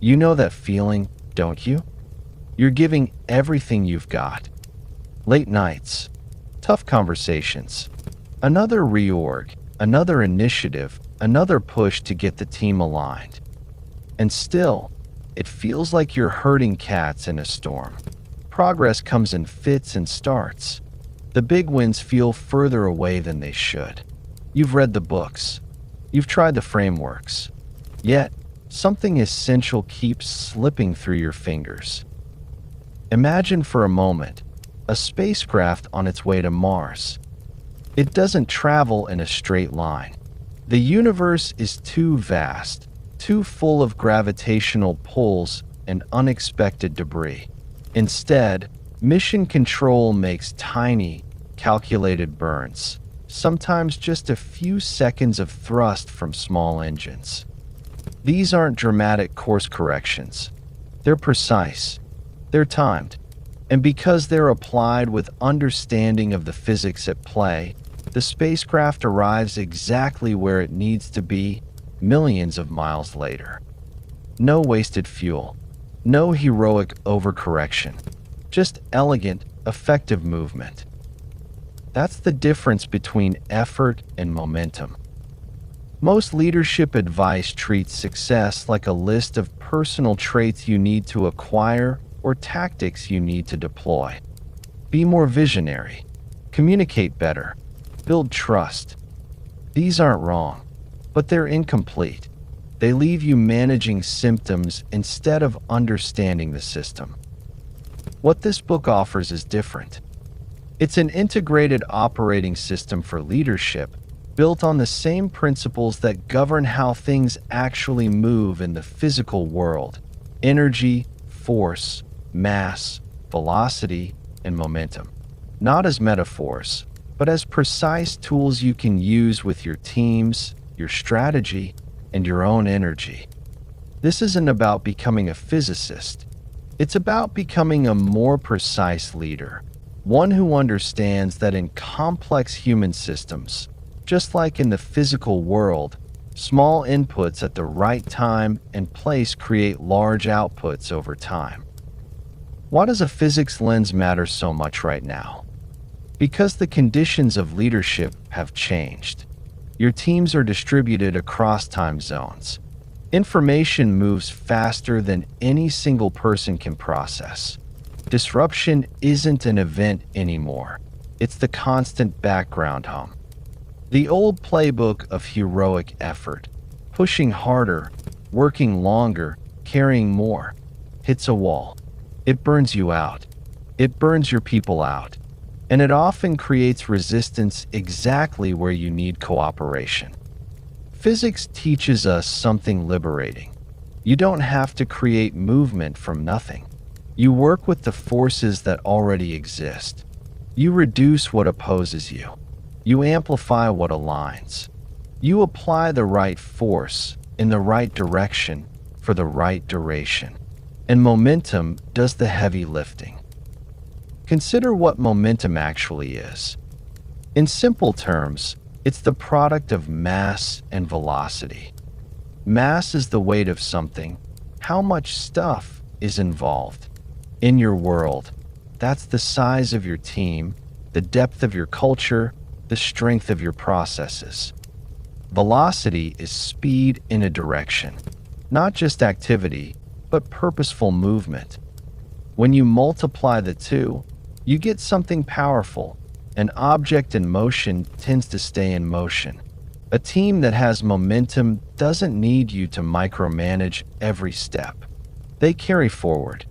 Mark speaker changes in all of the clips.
Speaker 1: You know that feeling, don't you? You're giving everything you've got. Late nights, tough conversations, another reorg, another initiative, another push to get the team aligned. And still, it feels like you're herding cats in a storm. Progress comes in fits and starts. The big wins feel further away than they should. You've read the books. You've tried the frameworks. Yet, something essential keeps slipping through your fingers. Imagine for a moment a spacecraft on its way to Mars. It doesn't travel in a straight line. The universe is too vast, too full of gravitational pulls and unexpected debris. Instead, mission control makes tiny, calculated burns, sometimes just a few seconds of thrust from small engines. These aren't dramatic course corrections. They're precise. They're timed. And because they're applied with understanding of the physics at play, the spacecraft arrives exactly where it needs to be millions of miles later. No wasted fuel. No heroic overcorrection. Just elegant, effective movement. That's the difference between effort and momentum. Most leadership advice treats success like a list of personal traits you need to acquire or tactics you need to deploy. Be more visionary. Communicate better. Build trust. These aren't wrong, but they're incomplete. They leave you managing symptoms instead of understanding the system. What this book offers is different. It's an integrated operating system for leadership, built on the same principles that govern how things actually move in the physical world: energy, force, mass, velocity, and momentum. Not as metaphors, but as precise tools you can use with your teams, your strategy, and your own energy. This isn't about becoming a physicist. It's about becoming a more precise leader, one who understands that in complex human systems, just like in the physical world, small inputs at the right time and place create large outputs over time. Why does a physics lens matter so much right now? Because the conditions of leadership have changed. Your teams are distributed across time zones. Information moves faster than any single person can process. Disruption isn't an event anymore. It's the constant background hum. The old playbook of heroic effort, pushing harder, working longer, carrying more, hits a wall. It burns you out. It burns your people out. And it often creates resistance exactly where you need cooperation. Physics teaches us something liberating. You don't have to create movement from nothing. You work with the forces that already exist. You reduce what opposes you. You amplify what aligns. You apply the right force in the right direction for the right duration. And momentum does the heavy lifting. Consider what momentum actually is. In simple terms, it's the product of mass and velocity. Mass is the weight of something. How much stuff is involved? In your world, that's the size of your team, the depth of your culture, the strength of your processes. Velocity is speed in a direction, not just activity, but purposeful movement. When you multiply the two, you get something powerful. An object in motion tends to stay in motion. A team that has momentum doesn't need you to micromanage every step. They carry forward.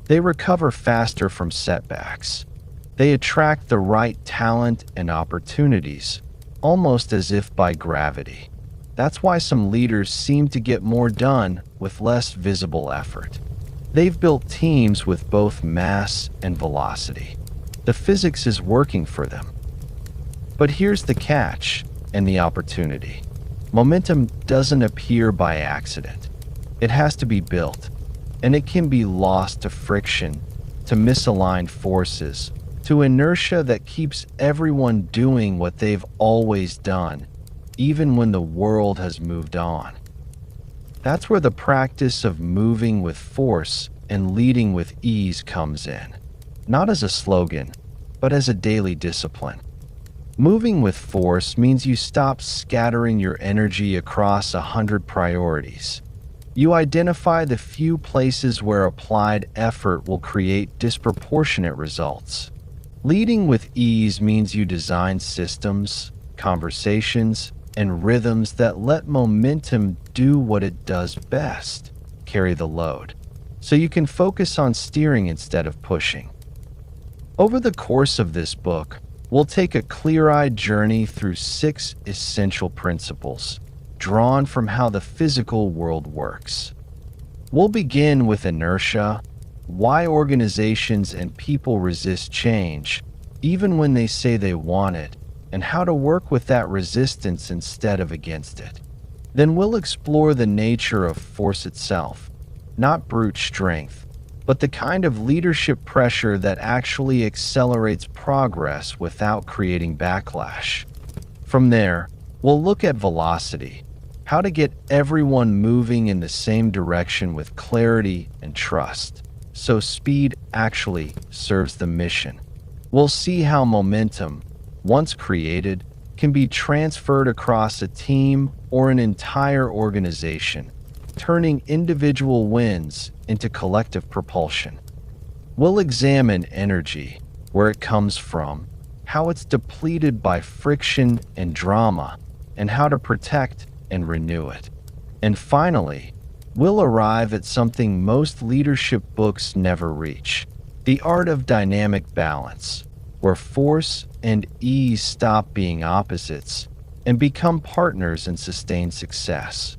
Speaker 1: They recover faster from setbacks. They attract the right talent and opportunities, almost as if by gravity. That's why some leaders seem to get more done with less visible effort. They've built teams with both mass and velocity. The physics is working for them. But here's the catch and the opportunity. Momentum doesn't appear by accident. It has to be built, and it can be lost to friction, to misaligned forces, to inertia that keeps everyone doing what they've always done, even when the world has moved on. That's where the practice of moving with force and leading with ease comes in, not as a slogan, but as a daily discipline. Moving with force means you stop scattering your energy across 100 priorities. You identify the few places where applied effort will create disproportionate results. Leading with ease means you design systems, conversations, and rhythms that let momentum do what it does best, carry the load, so you can focus on steering instead of pushing. Over the course of this book, we'll take a clear-eyed journey through 6 essential principles, drawn from how the physical world works. We'll begin with inertia, why organizations and people resist change, even when they say they want it, and how to work with that resistance instead of against it. Then we'll explore the nature of force itself, not brute strength, but the kind of leadership pressure that actually accelerates progress without creating backlash. From there, we'll look at velocity, how to get everyone moving in the same direction with clarity and trust, so speed actually serves the mission. We'll see how momentum, once created, can be transferred across a team or an entire organization, turning individual wins into collective propulsion. We'll examine energy, where it comes from, how it's depleted by friction and drama, and how to protect and renew it. And finally, we'll arrive at something most leadership books never reach: the art of dynamic balance, where force and ease stop being opposites and become partners in sustained success.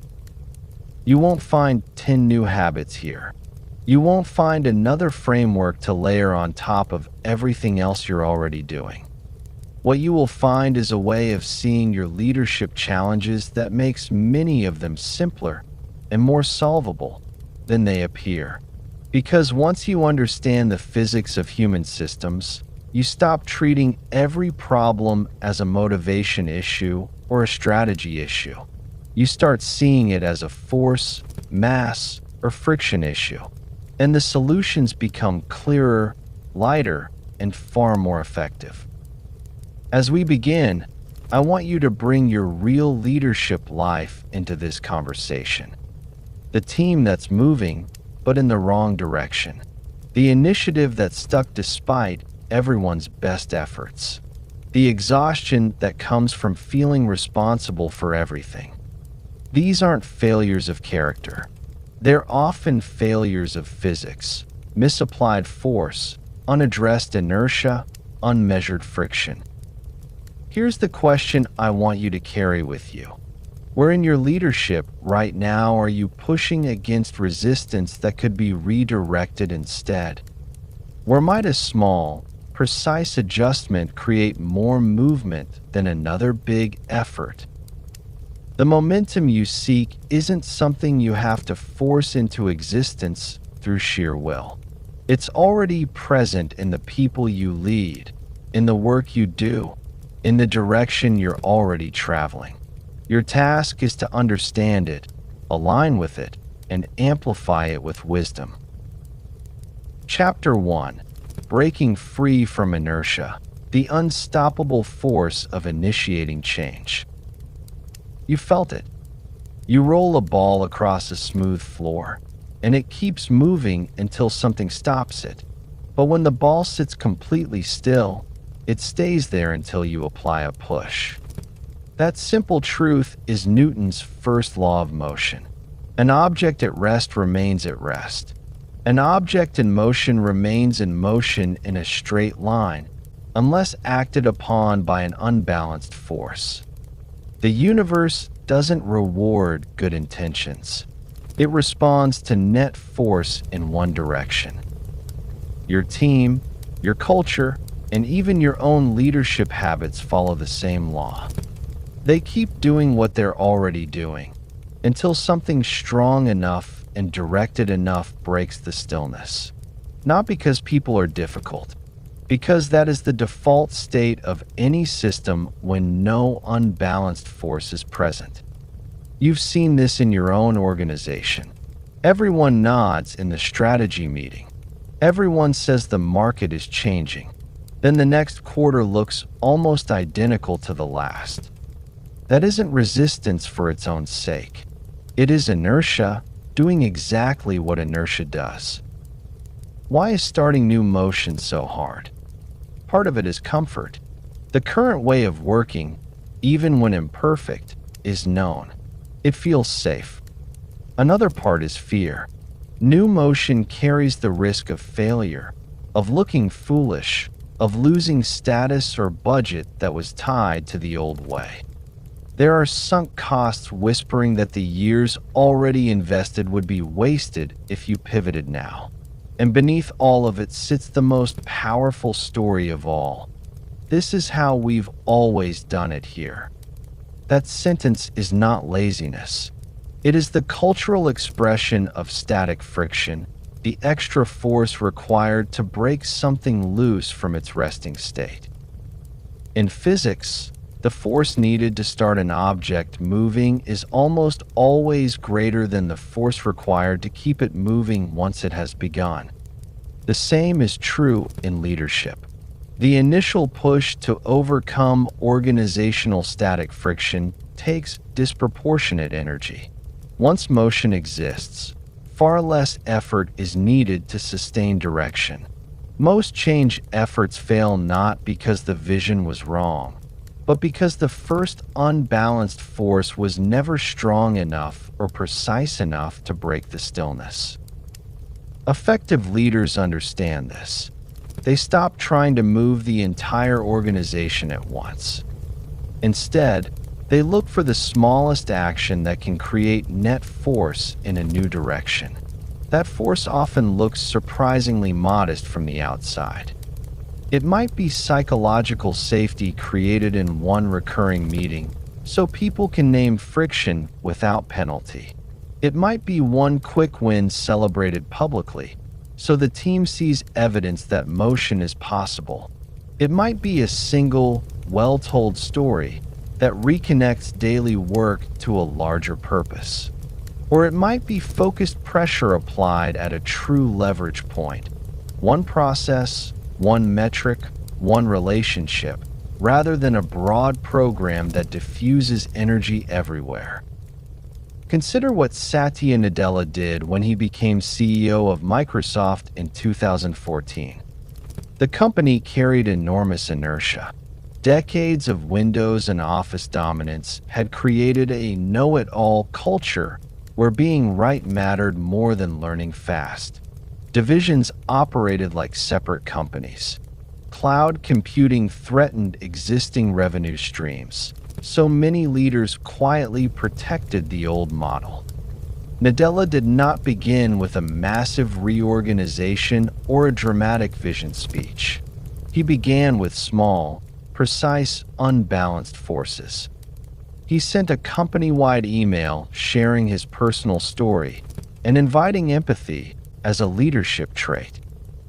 Speaker 1: You won't find 10 new habits here. You won't find another framework to layer on top of everything else you're already doing. What you will find is a way of seeing your leadership challenges that makes many of them simpler and more solvable than they appear. Because once you understand the physics of human systems, you stop treating every problem as a motivation issue or a strategy issue. You start seeing it as a force, mass, or friction issue, and the solutions become clearer, lighter, and far more effective. As we begin, I want you to bring your real leadership life into this conversation. The team that's moving, but in the wrong direction. The initiative that's stuck despite everyone's best efforts. The exhaustion that comes from feeling responsible for everything. These aren't failures of character. They're often failures of physics, misapplied force, unaddressed inertia, unmeasured friction. Here's the question I want you to carry with you. Where in your leadership right now are you pushing against resistance that could be redirected instead? Where might a small, precise adjustment create more movement than another big effort? The momentum you seek isn't something you have to force into existence through sheer will. It's already present in the people you lead, in the work you do, in the direction you're already traveling. Your task is to understand it, align with it, and amplify it with wisdom. Chapter 1: Breaking Free from Inertia, the Unstoppable Force of Initiating Change. You felt it. You roll a ball across a smooth floor, and it keeps moving until something stops it. But when the ball sits completely still, it stays there until you apply a push. That simple truth is Newton's first law of motion. An object at rest remains at rest. An object in motion remains in motion in a straight line, unless acted upon by an unbalanced force. The universe doesn't reward good intentions. It responds to net force in one direction. Your team, your culture, and even your own leadership habits follow the same law. They keep doing what they're already doing, until something strong enough and directed enough breaks the stillness. Not because people are difficult, because that is the default state of any system when no unbalanced force is present. You've seen this in your own organization. Everyone nods in the strategy meeting. Everyone says the market is changing. Then the next quarter looks almost identical to the last. That isn't resistance for its own sake. It is inertia doing exactly what inertia does. Why is starting new motion so hard? Part of it is comfort. The current way of working, even when imperfect, is known. It feels safe. Another part is fear. New motion carries the risk of failure, of looking foolish, of losing status or budget that was tied to the old way. There are sunk costs whispering that the years already invested would be wasted if you pivoted now. And beneath all of it sits the most powerful story of all. This is how we've always done it here. That sentence is not laziness. It is the cultural expression of static friction, the extra force required to break something loose from its resting state. In physics, the force needed to start an object moving is almost always greater than the force required to keep it moving once it has begun. The same is true in leadership. The initial push to overcome organizational static friction takes disproportionate energy. Once motion exists, far less effort is needed to sustain direction. Most change efforts fail not because the vision was wrong, but because the first unbalanced force was never strong enough or precise enough to break the stillness. Effective leaders understand this. They stop trying to move the entire organization at once. Instead, they look for the smallest action that can create net force in a new direction. That force often looks surprisingly modest from the outside. It might be psychological safety created in one recurring meeting, so people can name friction without penalty. It might be one quick win celebrated publicly, so the team sees evidence that motion is possible. It might be a single, well-told story that reconnects daily work to a larger purpose. Or it might be focused pressure applied at a true leverage point. One process, one metric, one relationship, rather than a broad program that diffuses energy everywhere. Consider what Satya Nadella did when he became CEO of Microsoft in 2014. The company carried enormous inertia. Decades of Windows and Office dominance had created a know-it-all culture where being right mattered more than learning fast. Divisions operated like separate companies. Cloud computing threatened existing revenue streams, so many leaders quietly protected the old model. Nadella did not begin with a massive reorganization or a dramatic vision speech. He began with small, precise, unbalanced forces. He sent a company-wide email sharing his personal story and inviting empathy as a leadership trait.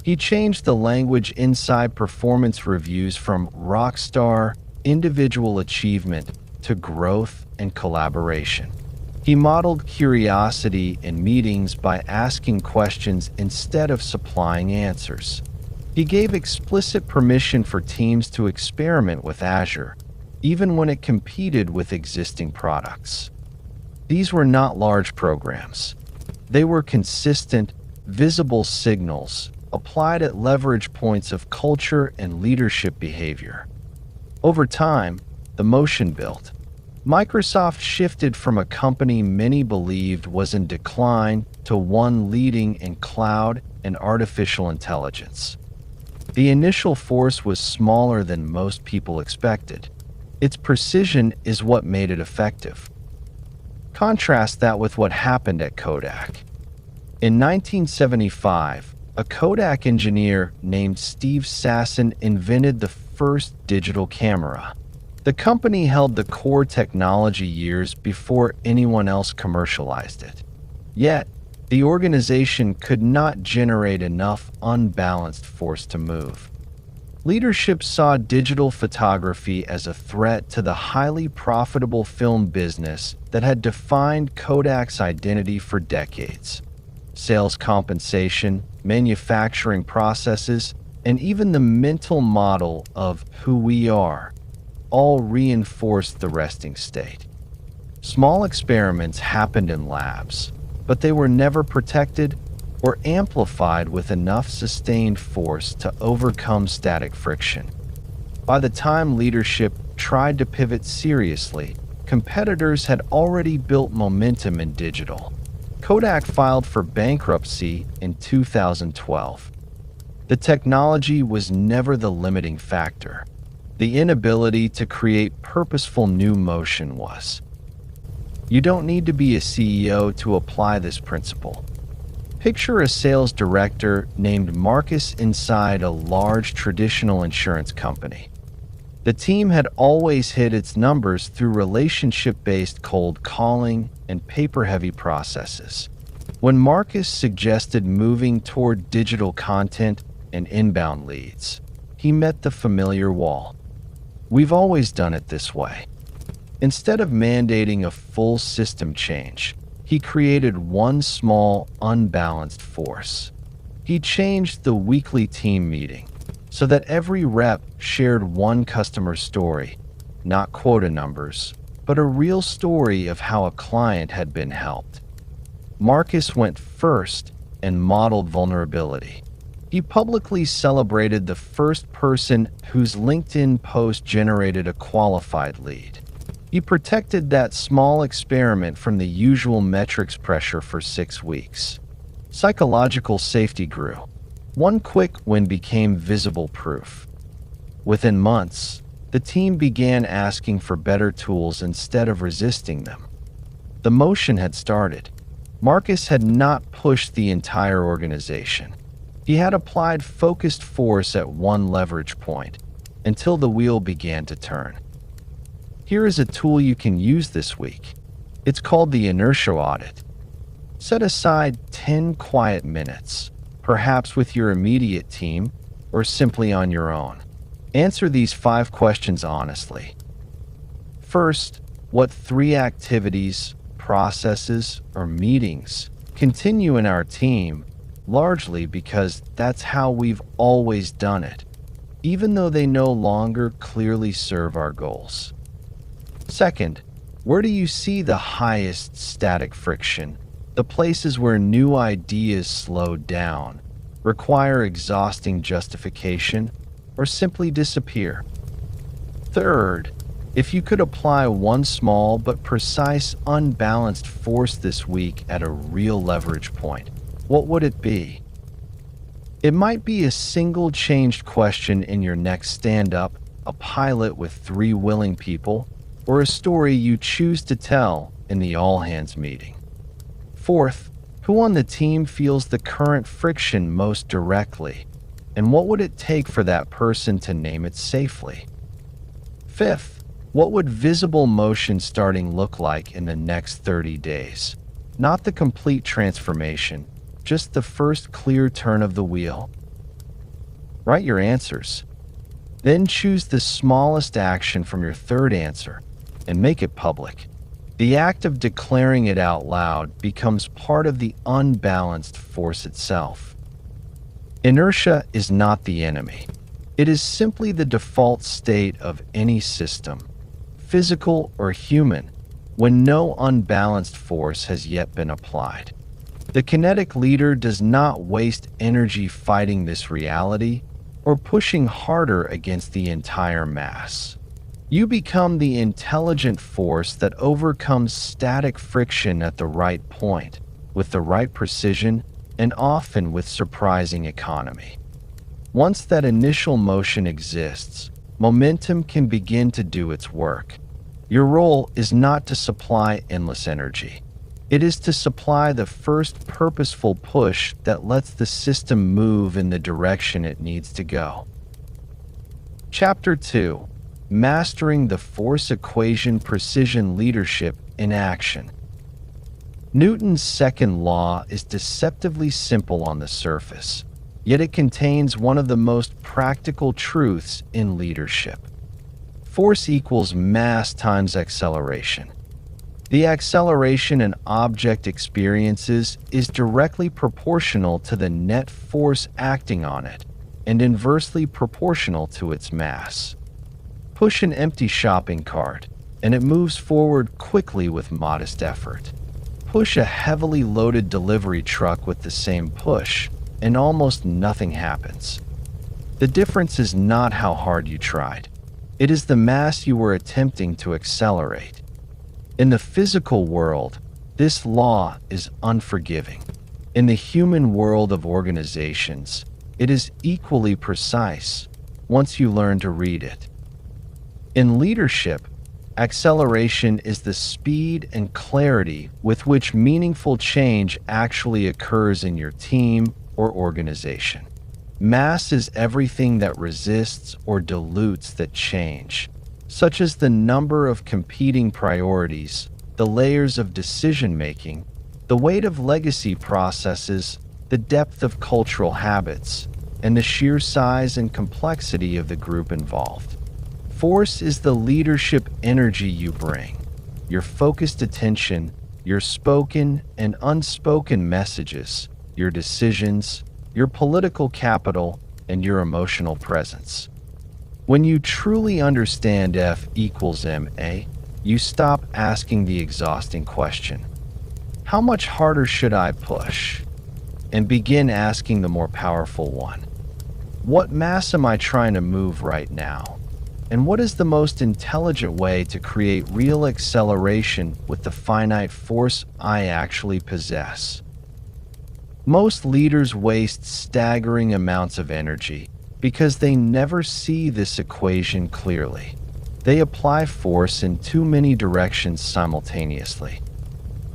Speaker 1: He changed the language inside performance reviews from rockstar individual achievement to growth and collaboration. He modeled curiosity in meetings by asking questions instead of supplying answers. He gave explicit permission for teams to experiment with Azure, even when it competed with existing products. These were not large programs. They were consistent, visible signals applied at leverage points of culture and leadership behavior. Over time, the motion built. Microsoft shifted from a company many believed was in decline to one leading in cloud and artificial intelligence. The initial force was smaller than most people expected. Its precision is what made it effective. Contrast that with what happened at Kodak. In 1975, a Kodak engineer named Steve Sasson invented the first digital camera. The company held the core technology years before anyone else commercialized it. Yet, the organization could not generate enough unbalanced force to move. Leadership saw digital photography as a threat to the highly profitable film business that had defined Kodak's identity for decades. Sales compensation, manufacturing processes, and even the mental model of who we are all reinforced the resting state. Small experiments happened in labs, but they were never protected or amplified with enough sustained force to overcome static friction. By the time leadership tried to pivot seriously, competitors had already built momentum in digital. Kodak filed for bankruptcy in 2012. The technology was never the limiting factor. The inability to create purposeful new motion was. You don't need to be a CEO to apply this principle. Picture a sales director named Marcus inside a large traditional insurance company. The team had always hit its numbers through relationship-based cold calling and paper-heavy processes. When Marcus suggested moving toward digital content and inbound leads, he met the familiar wall. We've always done it this way. Instead of mandating a full system change, he created one small, unbalanced force. He changed the weekly team meeting so that every rep shared one customer story, not quota numbers, but a real story of how a client had been helped. Marcus went first and modeled vulnerability. He publicly celebrated the first person whose LinkedIn post generated a qualified lead. He protected that small experiment from the usual metrics pressure for 6 weeks. Psychological safety grew. One quick win became visible proof. Within months, the team began asking for better tools instead of resisting them. The motion had started. Marcus had not pushed the entire organization. He had applied focused force at one leverage point until the wheel began to turn. Here is a tool you can use this week. It's called the Inertia audit. Set aside 10 quiet minutes, perhaps with your immediate team or simply on your own. Answer these 5 questions honestly. First, what 3 activities, processes, or meetings continue in our team, largely because that's how we've always done it, even though they no longer clearly serve our goals? Second, where do you see the highest static friction, the places where new ideas slow down, require exhausting justification, or simply disappear? Third, if you could apply one small but precise unbalanced force this week at a real leverage point, what would it be? It might be a single changed question in your next stand-up, a pilot with 3 willing people, or a story you choose to tell in the all-hands meeting. Fourth, who on the team feels the current friction most directly, and what would it take for that person to name it safely? Fifth, what would visible motion starting look like in the next 30 days? Not the complete transformation, just the first clear turn of the wheel. Write your answers. Then choose the smallest action from your third answer and make it public. The act of declaring it out loud becomes part of the unbalanced force itself. Inertia is not the enemy. It is simply the default state of any system, physical or human, when no unbalanced force has yet been applied. The kinetic leader does not waste energy fighting this reality or pushing harder against the entire mass. You become the intelligent force that overcomes static friction at the right point, with the right precision, and often with surprising economy. Once that initial motion exists, momentum can begin to do its work. Your role is not to supply endless energy. It is to supply the first purposeful push that lets the system move in the direction it needs to go. Chapter 2. Mastering the Force Equation: Precision Leadership in Action. Newton's second law is deceptively simple on the surface. yet it contains one of the most practical truths in leadership. Force equals mass times acceleration. The acceleration an object experiences is directly proportional to the net force acting on it, and inversely proportional to its mass. Push an empty shopping cart, and it moves forward quickly with modest effort. Push a heavily loaded delivery truck with the same push, and almost nothing happens. The difference is not how hard you tried. It is the mass you were attempting to accelerate. In the physical world, this law is unforgiving. In the human world of organizations, it is equally precise once you learn to read it. In leadership, acceleration is the speed and clarity with which meaningful change actually occurs in your team or organization. Mass is everything that resists or dilutes that change, such as the number of competing priorities, the layers of decision-making, the weight of legacy processes, the depth of cultural habits, and the sheer size and complexity of the group involved. Force is the leadership energy you bring, your focused attention, your spoken and unspoken messages, your decisions, your political capital, and your emotional presence. When you truly understand F equals ma, you stop asking the exhausting question, how much harder should I push? And begin asking the more powerful one, what mass am I trying to move right now? And what is the most intelligent way to create real acceleration with the finite force I actually possess? Most leaders waste staggering amounts of energy because they never see this equation clearly. They apply force in too many directions simultaneously.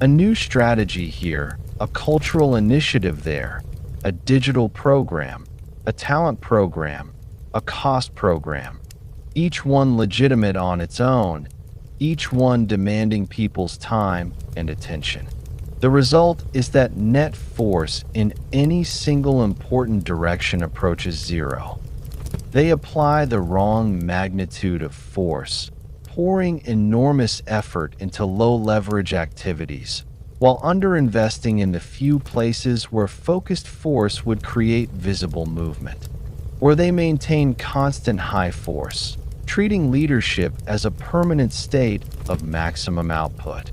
Speaker 1: A new strategy here, a cultural initiative there, a digital program, a talent program, a cost program, each one legitimate on its own, each one demanding people's time and attention. The result is that net force in any single important direction approaches zero. They apply the wrong magnitude of force, pouring enormous effort into low-leverage activities, while underinvesting in the few places where focused force would create visible movement. Or they maintain constant high force, treating leadership as a permanent state of maximum output.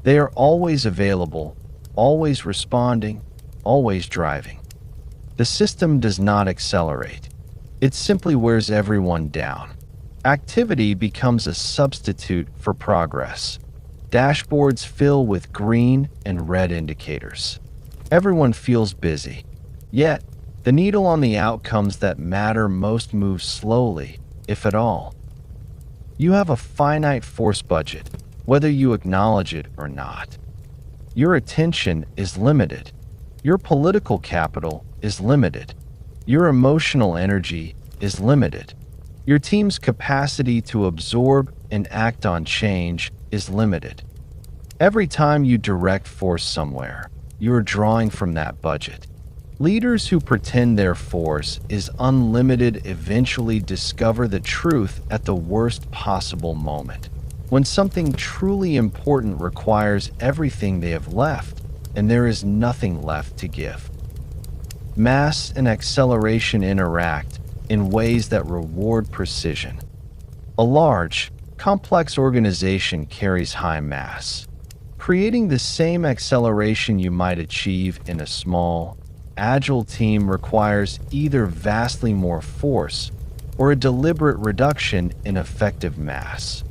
Speaker 1: They are always available, always responding, always driving. The system does not accelerate. It simply wears everyone down. Activity becomes a substitute for progress. Dashboards fill with green and red indicators. Everyone feels busy. Yet, the needle on the outcomes that matter most moves slowly, if at all. You have a finite force budget, whether you acknowledge it or not. Your attention is limited. Your political capital is limited. Your emotional energy is limited. Your team's capacity to absorb and act on change is limited. Every time you direct force somewhere, you are drawing from that budget. Leaders who pretend their force is unlimited eventually discover the truth at the worst possible moment, when something truly important requires everything they have left, and there is nothing left to give. Mass and acceleration interact in ways that reward precision. A large, complex organization carries high mass. Creating the same acceleration you might achieve in a small, agile team requires either vastly more force or a deliberate reduction in effective mass.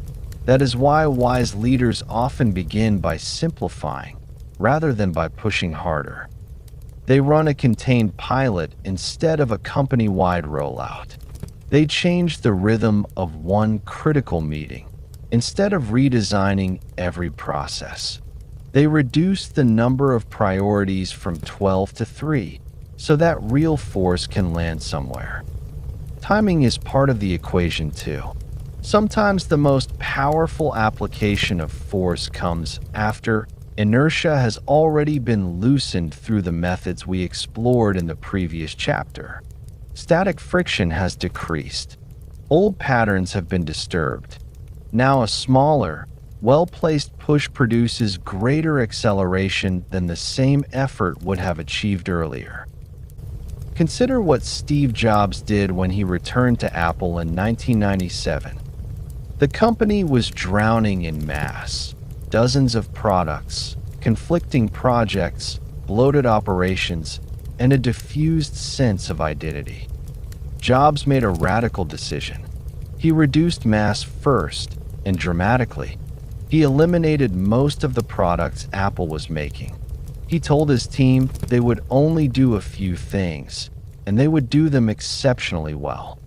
Speaker 1: That is why wise leaders often begin by simplifying rather than by pushing harder. They run a contained pilot instead of a company-wide rollout. They change the rhythm of one critical meeting instead of redesigning every process. They reduce the number of priorities from 12 to 3 so that real force can land somewhere. Timing is part of the equation too. Sometimes the most powerful application of force comes after Inertia has already been loosened through the methods we explored in the previous chapter. Static friction has decreased. Old patterns have been disturbed. Now a smaller, well-placed push produces greater acceleration than the same effort would have achieved earlier. Consider what Steve Jobs did when he returned to Apple in 1997. The company was drowning in mass. Dozens of products, conflicting projects, bloated operations, and a diffused sense of identity. Jobs made a radical decision. He reduced mass first, and dramatically. He eliminated most of the products Apple was making. He told his team they would only do a few things, and they would do them exceptionally well.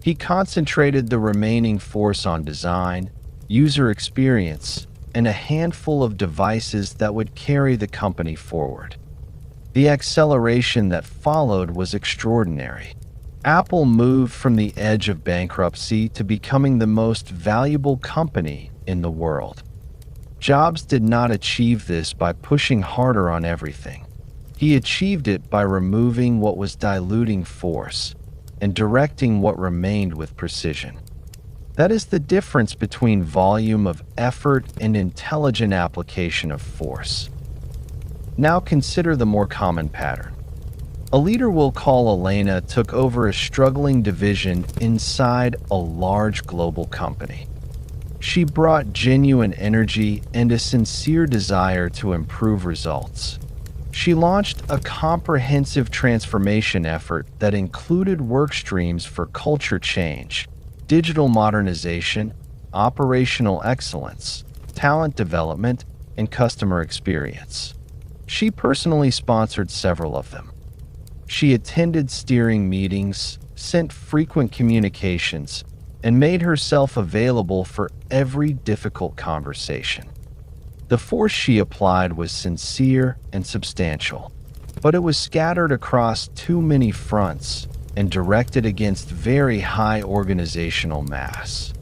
Speaker 1: He concentrated the remaining force on design, user experience, and a handful of devices that would carry the company forward. The acceleration that followed was extraordinary. Apple moved from the edge of bankruptcy to becoming the most valuable company in the world. Jobs did not achieve this by pushing harder on everything. He achieved it by removing what was diluting force and directing what remained with precision. That is the difference between volume of effort and intelligent application of force. Now consider the more common pattern. A leader we'll call Elena took over a struggling division inside a large global company. She brought genuine energy and a sincere desire to improve results. She launched a comprehensive transformation effort that included work streams for culture change, digital modernization, operational excellence, talent development, and customer experience. She personally sponsored several of them. She attended steering meetings, sent frequent communications, and made herself available for every difficult conversation. The force she applied was sincere and substantial, but it was scattered across too many fronts and directed against very high organizational mass.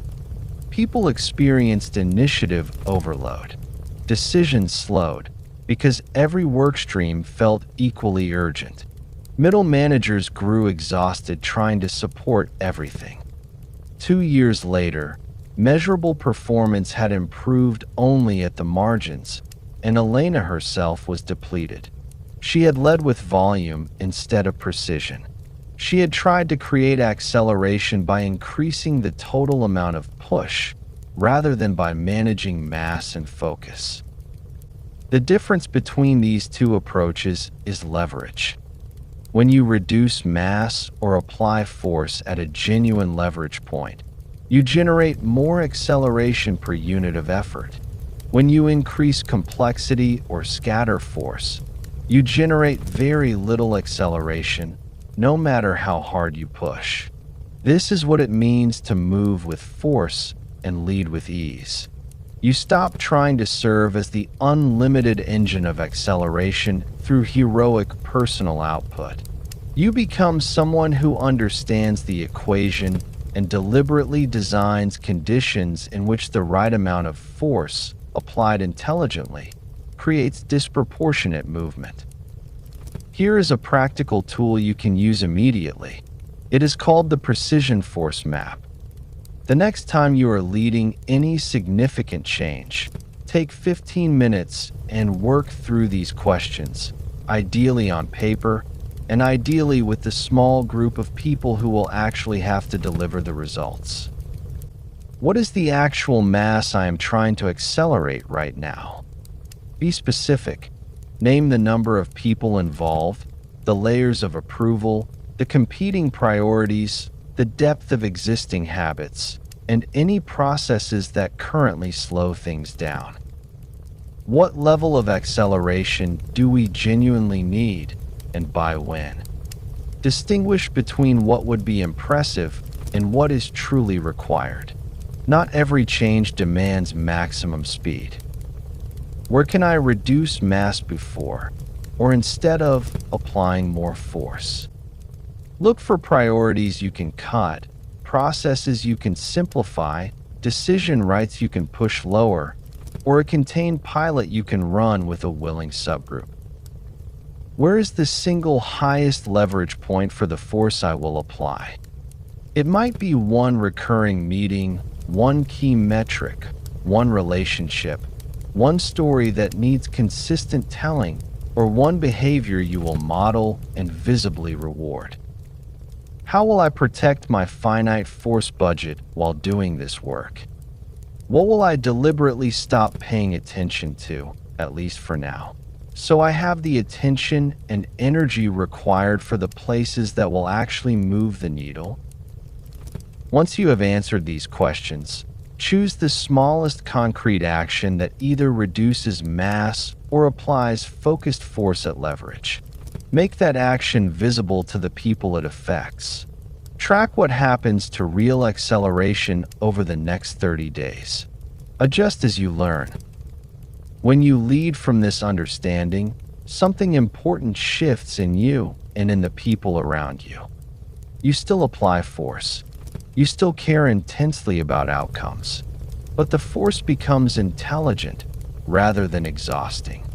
Speaker 1: People experienced initiative overload. Decisions slowed because every workstream felt equally urgent. Middle managers grew exhausted trying to support everything. 2 years later, measurable performance had improved only at the margins, and Elena herself was depleted. She had led with volume instead of precision. She had tried to create acceleration by increasing the total amount of push, rather than by managing mass and focus. The difference between these two approaches is leverage. When you reduce mass or apply force at a genuine leverage point, you generate more acceleration per unit of effort. When you increase complexity or scatter force, you generate very little acceleration, no matter how hard you push. This is what it means to move with force and lead with ease. You stop trying to serve as the unlimited engine of acceleration through heroic personal output. You become someone who understands the equation and deliberately designs conditions in which the right amount of force, applied intelligently, creates disproportionate movement. Here is a practical tool you can use immediately. It is called the precision force map. The next time you are leading any significant change, take 15 minutes and work through these questions, ideally on paper, and ideally with the small group of people who will actually have to deliver the results. What is the actual mass I am trying to accelerate right now? Be specific. Name the number of people involved, the layers of approval, the competing priorities, the depth of existing habits, and any processes that currently slow things down. What level of acceleration do we genuinely need, and by when? Distinguish between what would be impressive and what is truly required. Not every change demands maximum speed. Where can I reduce mass before, or instead of applying more force? Look for priorities you can cut, processes you can simplify, decision rights you can push lower, or a contained pilot you can run with a willing subgroup? Where is the single highest leverage point for the force I will apply? It might be one recurring meeting, one key metric, one relationship, one story that needs consistent telling, or one behavior you will model and visibly reward. How will I protect my finite force budget while doing this work? What will I deliberately stop paying attention to, at least for now, so I have the attention and energy required for the places that will actually move the needle? Once you have answered these questions, choose the smallest concrete action that either reduces mass or applies focused force at leverage. Make that action visible to the people it affects. Track what happens to real acceleration over the next 30 days. Adjust as you learn. When you lead from this understanding, something important shifts in you and in the people around you. You still apply force. You still care intensely about outcomes, but the force becomes intelligent rather than exhausting.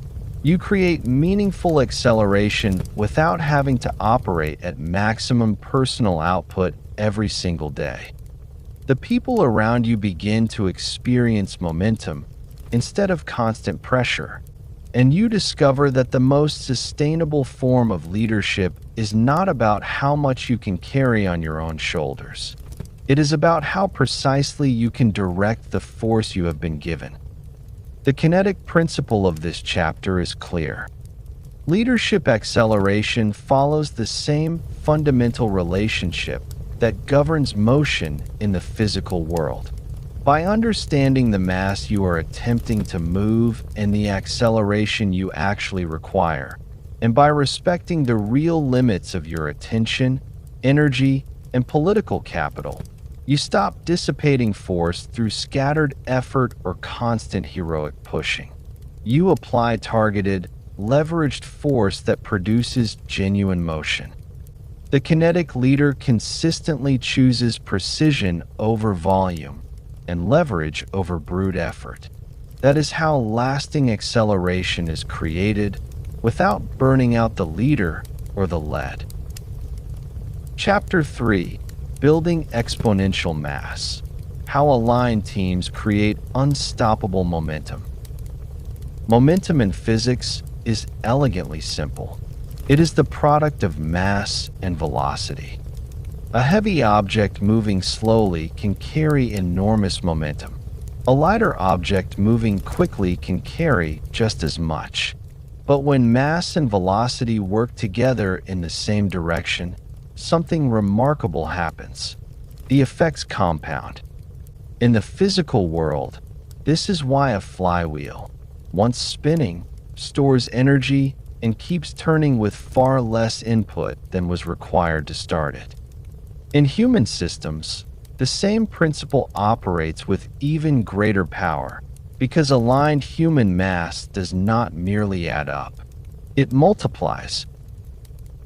Speaker 1: You create meaningful acceleration without having to operate at maximum personal output every single day. The people around you begin to experience momentum instead of constant pressure, and you discover that the most sustainable form of leadership is not about how much you can carry on your own shoulders. It is about how precisely you can direct the force you have been given. The kinetic principle of this chapter is clear. Leadership acceleration follows the same fundamental relationship that governs motion in the physical world. By understanding the mass you are attempting to move and the acceleration you actually require, and by respecting the real limits of your attention, energy, and political capital, you stop dissipating force through scattered effort or constant heroic pushing. You apply targeted, leveraged force that produces genuine motion. The kinetic leader consistently chooses precision over volume and leverage over brute effort. That is how lasting acceleration is created without burning out the leader or the led. Chapter 3: Building Exponential Mass. How aligned teams create unstoppable momentum. Momentum in physics is elegantly simple. It is the product of mass and velocity. A heavy object moving slowly can carry enormous momentum. A lighter object moving quickly can carry just as much. But when mass and velocity work together in the same direction, something remarkable happens. The effects compound. In the physical world, this is why a flywheel, once spinning, stores energy and keeps turning with far less input than was required to start it. In human systems, the same principle operates with even greater power, because aligned human mass does not merely add up. It multiplies.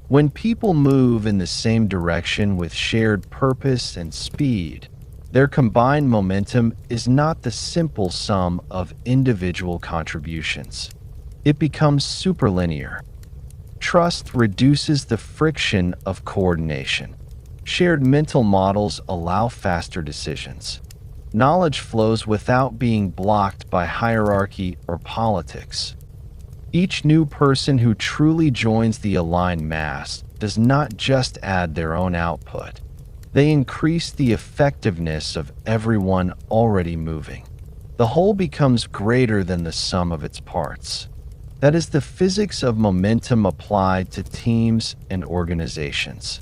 Speaker 1: When people move in the same direction with shared purpose and speed, their combined momentum is not the simple sum of individual contributions. It becomes superlinear. Trust reduces the friction of coordination. Shared mental models allow faster decisions. Knowledge flows without being blocked by hierarchy or politics. Each new person who truly joins the aligned mass does not just add their own output. They increase the effectiveness of everyone already moving. The whole becomes greater than the sum of its parts. That is the physics of momentum applied to teams and organizations.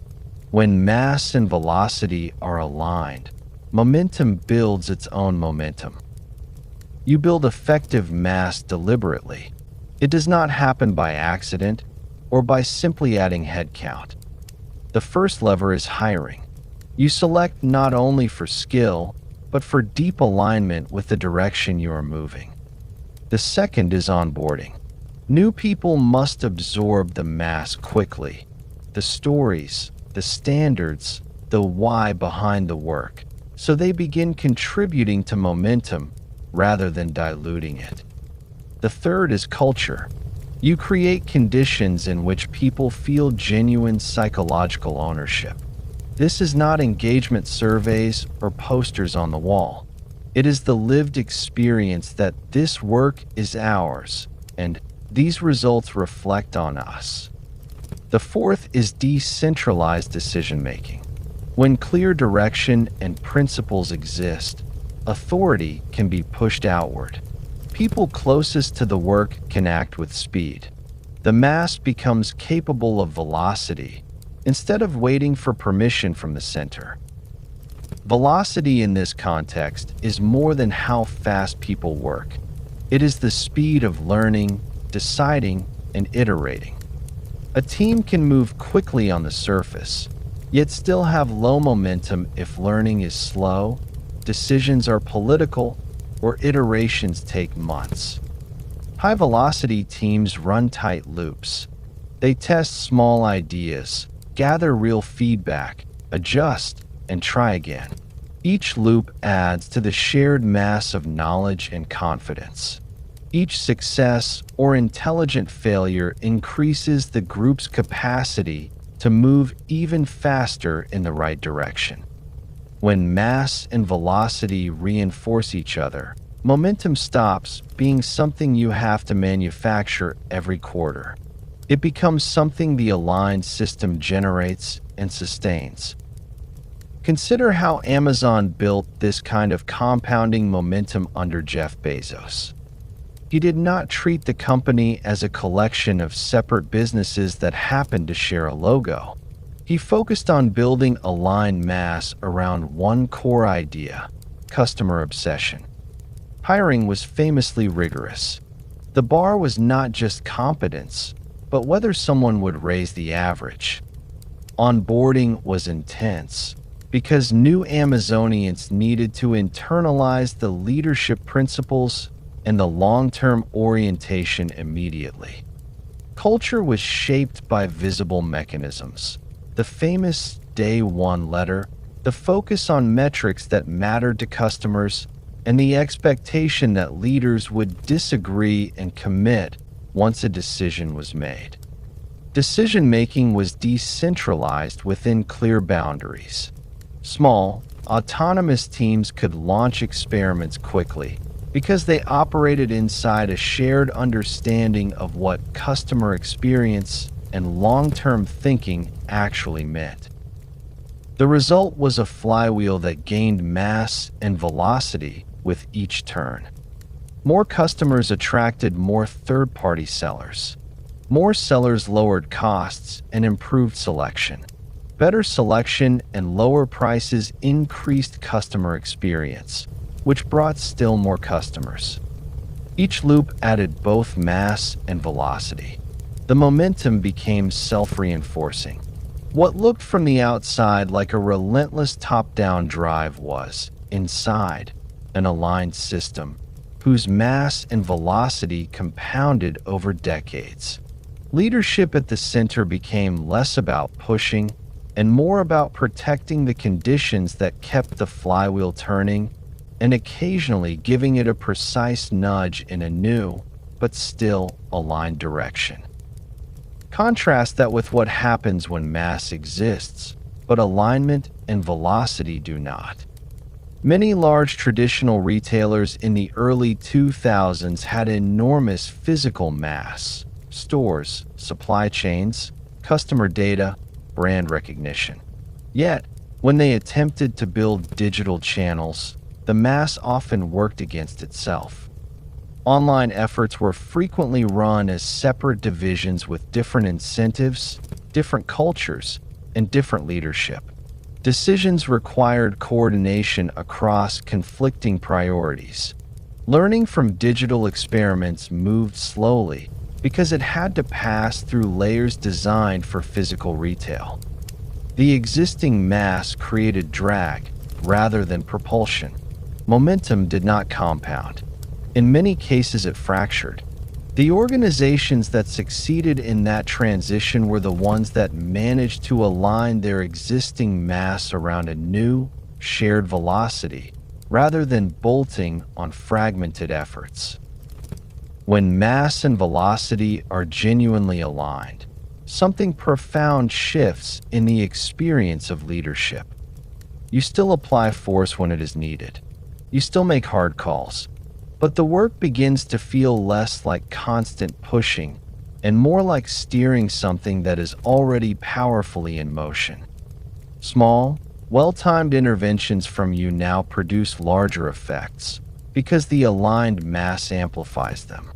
Speaker 1: When mass and velocity are aligned, momentum builds its own momentum. You build effective mass deliberately. It does not happen by accident or by simply adding headcount. The first lever is hiring. You select not only for skill, but for deep alignment with the direction you are moving. The second is onboarding. New people must absorb the mass quickly. The stories, the standards, the why behind the work, so they begin contributing to momentum rather than diluting it. The third is culture. You create conditions in which people feel genuine psychological ownership. This is not engagement surveys or posters on the wall. It is the lived experience that this work is ours, and these results reflect on us. The fourth is decentralized decision-making. When clear direction and principles exist, authority can be pushed outward. People closest to the work can act with speed. The mass becomes capable of velocity instead of waiting for permission from the center. Velocity in this context is more than how fast people work. It is the speed of learning, deciding, and iterating. A team can move quickly on the surface, yet still have low momentum if learning is slow, decisions are political, or iterations take months. High-velocity teams run tight loops. They test small ideas, gather real feedback, adjust, and try again. Each loop adds to the shared mass of knowledge and confidence. Each success or intelligent failure increases the group's capacity to move even faster in the right direction. When mass and velocity reinforce each other, momentum stops being something you have to manufacture every quarter. It becomes something the aligned system generates and sustains. Consider how Amazon built this kind of compounding momentum under Jeff Bezos. He did not treat the company as a collection of separate businesses that happened to share a logo. He focused on building aligned mass around one core idea: customer obsession. Hiring was famously rigorous. The bar was not just competence, but whether someone would raise the average. Onboarding was intense because new Amazonians needed to internalize the leadership principles and the long-term orientation immediately. Culture was shaped by visible mechanisms. The famous Day One letter, the focus on metrics that mattered to customers, and the expectation that leaders would disagree and commit once a decision was made. Decision-making was decentralized within clear boundaries. Small, autonomous teams could launch experiments quickly because they operated inside a shared understanding of what customer experience and long-term thinking actually meant. The result was a flywheel that gained mass and velocity with each turn. More customers attracted more third-party sellers. More sellers lowered costs and improved selection. Better selection and lower prices increased customer experience, which brought still more customers. Each loop added both mass and velocity. The momentum became self-reinforcing. What looked from the outside like a relentless top-down drive was, inside, an aligned system whose mass and velocity compounded over decades. Leadership at the center became less about pushing and more about protecting the conditions that kept the flywheel turning and occasionally giving it a precise nudge in a new, but still aligned direction. Contrast that with what happens when mass exists, but alignment and velocity do not. Many large traditional retailers in the early 2000s had enormous physical mass: stores, supply chains, customer data, brand recognition. Yet, when they attempted to build digital channels, the mass often worked against itself. Online efforts were frequently run as separate divisions with different incentives, different cultures, and different leadership. Decisions required coordination across conflicting priorities. Learning from digital experiments moved slowly because it had to pass through layers designed for physical retail. The existing mass created drag rather than propulsion. Momentum did not compound. In many cases, it fractured. The organizations that succeeded in that transition were the ones that managed to align their existing mass around a new, shared velocity rather than bolting on fragmented efforts. When mass and velocity are genuinely aligned, something profound shifts in the experience of leadership. You still apply force when it is needed. You still make hard calls, but the work begins to feel less like constant pushing and more like steering something that is already powerfully in motion. Small, well-timed interventions from you now produce larger effects because the aligned mass amplifies them.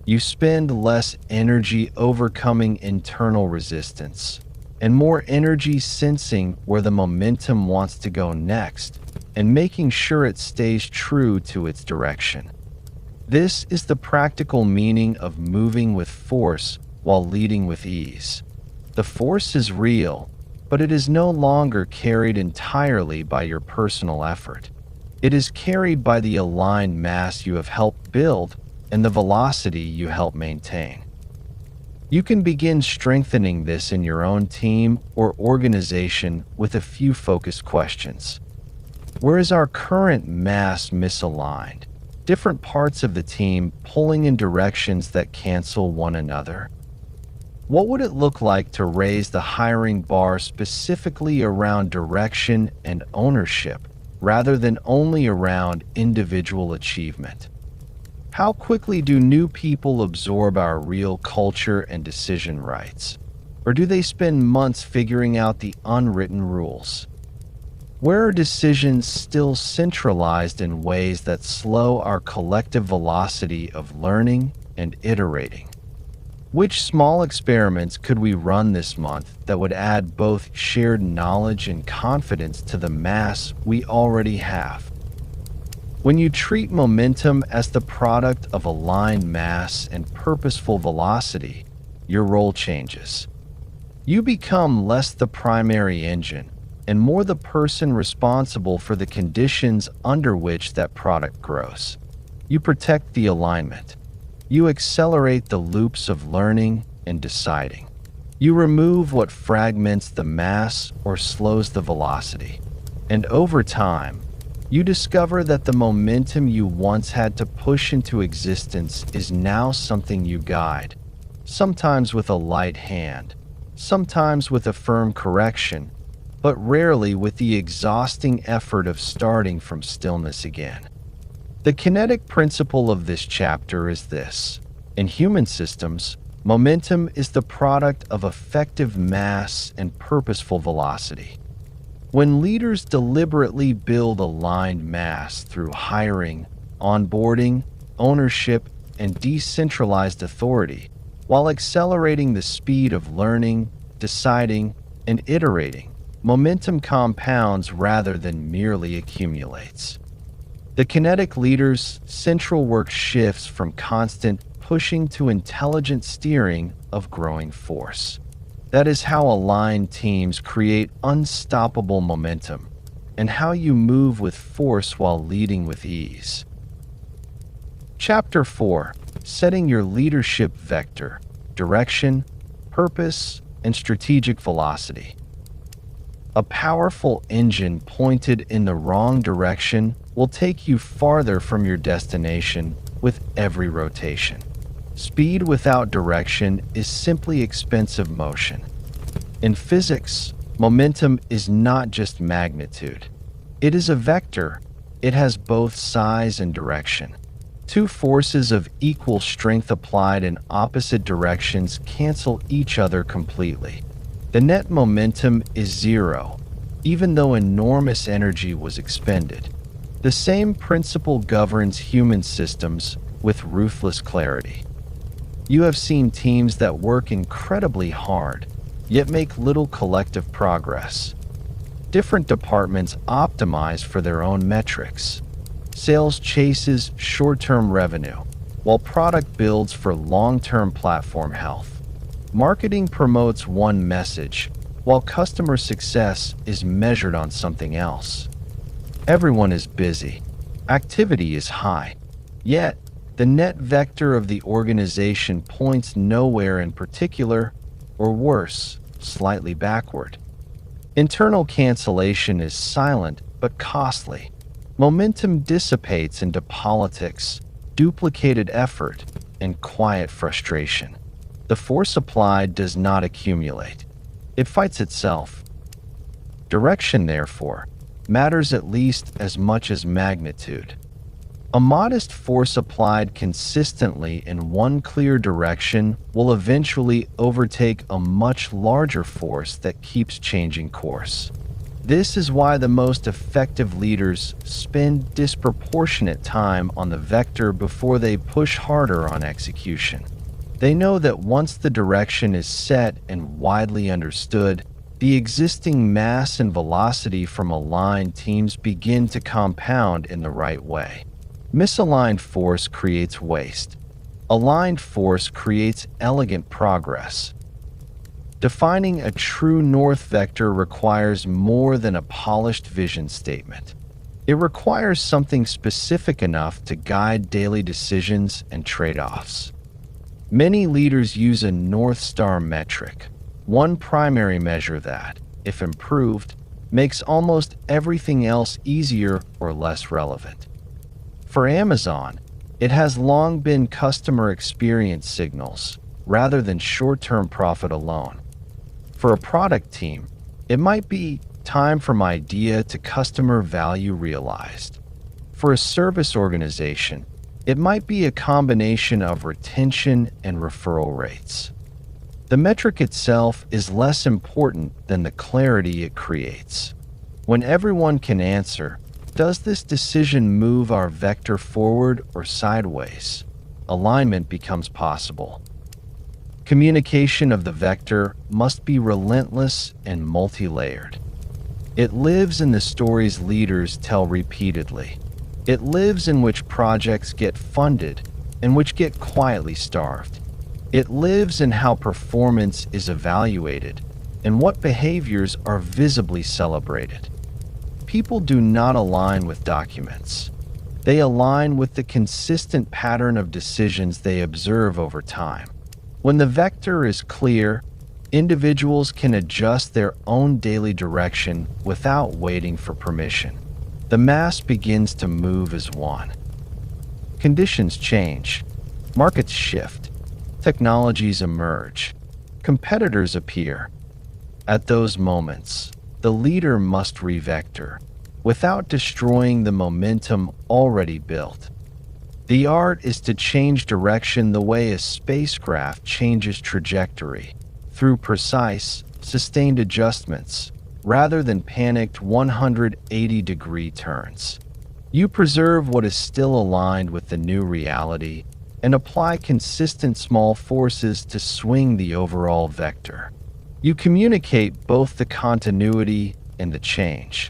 Speaker 1: You spend less energy overcoming internal resistance and more energy sensing where the momentum wants to go next and making sure it stays true to its direction. This is the practical meaning of moving with force while leading with ease. The force is real, but it is no longer carried entirely by your personal effort. It is carried by the aligned mass you have helped build and the velocity you help maintain. You can begin strengthening this in your own team or organization with a few focused questions. Where is our current mass misaligned? Different parts of the team pulling in directions that cancel one another? What would it look like to raise the hiring bar specifically around direction and ownership rather than only around individual achievement? How quickly do new people absorb our real culture and decision rights? Or do they spend months figuring out the unwritten rules? Where are decisions still centralized in ways that slow our collective velocity of learning and iterating? Which small experiments could we run this month that would add both shared knowledge and confidence to the mass we already have? When you treat momentum as the product of aligned mass and purposeful velocity, your role changes. You become less the primary engine and more the person responsible for the conditions under which that product grows. You protect the alignment. You accelerate the loops of learning and deciding. You remove what fragments the mass or slows the velocity. And over time, you discover that the momentum you once had to push into existence is now something you guide, sometimes with a light hand, sometimes with a firm correction, but rarely with the exhausting effort of starting from stillness again. The kinetic principle of this chapter is this. In human systems, momentum is the product of effective mass and purposeful velocity. When leaders deliberately build aligned mass through hiring, onboarding, ownership, and decentralized authority, while accelerating the speed of learning, deciding, and iterating, momentum compounds rather than merely accumulates. The kinetic leader's central work shifts from constant pushing to intelligent steering of growing force. That is how aligned teams create unstoppable momentum, and how you move with force while leading with ease. Chapter 4. Setting your leadership vector, direction, purpose, and strategic velocity. A powerful engine pointed in the wrong direction will take you farther from your destination with every rotation. Speed without direction is simply expensive motion. In physics, momentum is not just magnitude. It is a vector. It has both size and direction. Two forces of equal strength applied in opposite directions cancel each other completely. The net momentum is zero, even though enormous energy was expended. The same principle governs human systems with ruthless clarity. You have seen teams that work incredibly hard, yet make little collective progress. Different departments optimize for their own metrics. Sales chases short-term revenue, while product builds for long-term platform health. Marketing promotes one message, while customer success is measured on something else. Everyone is busy. Activity is high. Yet, the net vector of the organization points nowhere in particular, or worse, slightly backward. Internal cancellation is silent but costly. Momentum dissipates into politics, duplicated effort, and quiet frustration. The force applied does not accumulate. It fights itself. Direction, therefore, matters at least as much as magnitude. A modest force applied consistently in one clear direction will eventually overtake a much larger force that keeps changing course. This is why the most effective leaders spend disproportionate time on the vector before they push harder on execution. They know that once the direction is set and widely understood, the existing mass and velocity from aligned teams begin to compound in the right way. Misaligned force creates waste. Aligned force creates elegant progress. Defining a true north vector requires more than a polished vision statement. It requires something specific enough to guide daily decisions and trade-offs. Many leaders use a North Star metric, one primary measure that, if improved, makes almost everything else easier or less relevant. For Amazon, it has long been customer experience signals rather than short-term profit alone. For a product team, it might be time from idea to customer value realized. For a service organization, it might be a combination of retention and referral rates. The metric itself is less important than the clarity it creates. When everyone can answer, does this decision move our vector forward or sideways? Alignment becomes possible. Communication of the vector must be relentless and multi-layered. It lives in the stories leaders tell repeatedly. It lives in which projects get funded and which get quietly starved. It lives in how performance is evaluated and what behaviors are visibly celebrated. People do not align with documents. They align with the consistent pattern of decisions they observe over time. When the vector is clear, individuals can adjust their own daily direction without waiting for permission. The mass begins to move as one. Conditions change. Markets shift. Technologies emerge. Competitors appear. At those moments, the leader must revector, without destroying the momentum already built. The art is to change direction the way a spacecraft changes trajectory, through precise, sustained adjustments, rather than panicked 180-degree turns. You preserve what is still aligned with the new reality and apply consistent small forces to swing the overall vector. You communicate both the continuity and the change.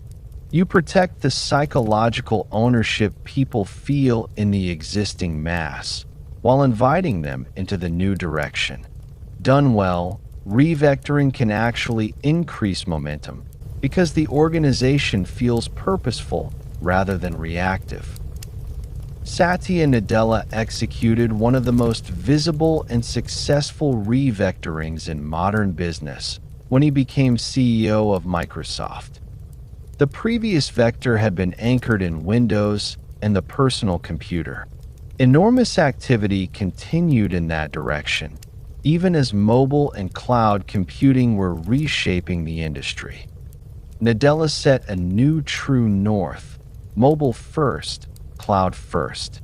Speaker 1: You protect the psychological ownership people feel in the existing mass, while inviting them into the new direction. Done well, revectoring can actually increase momentum because the organization feels purposeful rather than reactive. Satya Nadella executed one of the most visible and successful revectorings in modern business when he became CEO of Microsoft. The previous vector had been anchored in Windows and the personal computer. Enormous activity continued in that direction, even as mobile and cloud computing were reshaping the industry. Nadella set a new true north, mobile first, cloud first.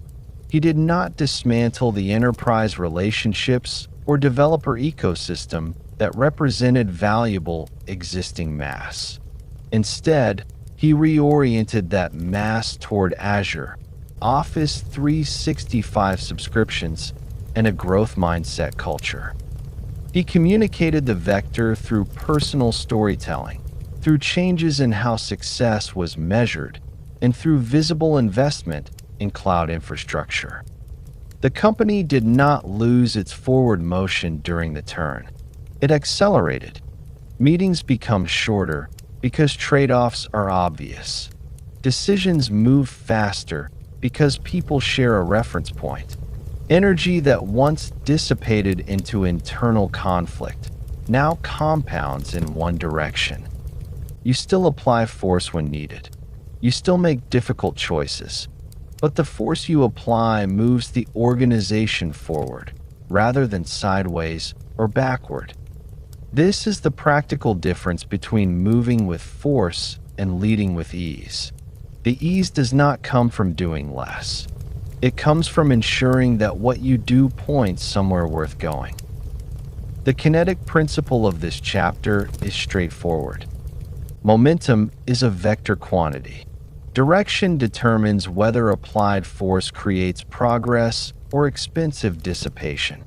Speaker 1: He did not dismantle the enterprise relationships or developer ecosystem that represented valuable existing mass. Instead, he reoriented that mass toward Azure, Office 365 subscriptions, and a growth mindset culture. He communicated the vector through personal storytelling, through changes in how success was measured, and through visible investment in cloud infrastructure. The company did not lose its forward motion during the turn. It accelerated. Meetings become shorter because trade-offs are obvious. Decisions move faster because people share a reference point. Energy that once dissipated into internal conflict now compounds in one direction. You still apply force when needed, You still make difficult choices, but the force you apply moves the organization forward, rather than sideways or backward. This is the practical difference between moving with force and leading with ease. The ease does not come from doing less. It comes from ensuring that what you do points somewhere worth going. The kinetic principle of this chapter is straightforward. Momentum is a vector quantity. Direction determines whether applied force creates progress or expensive dissipation.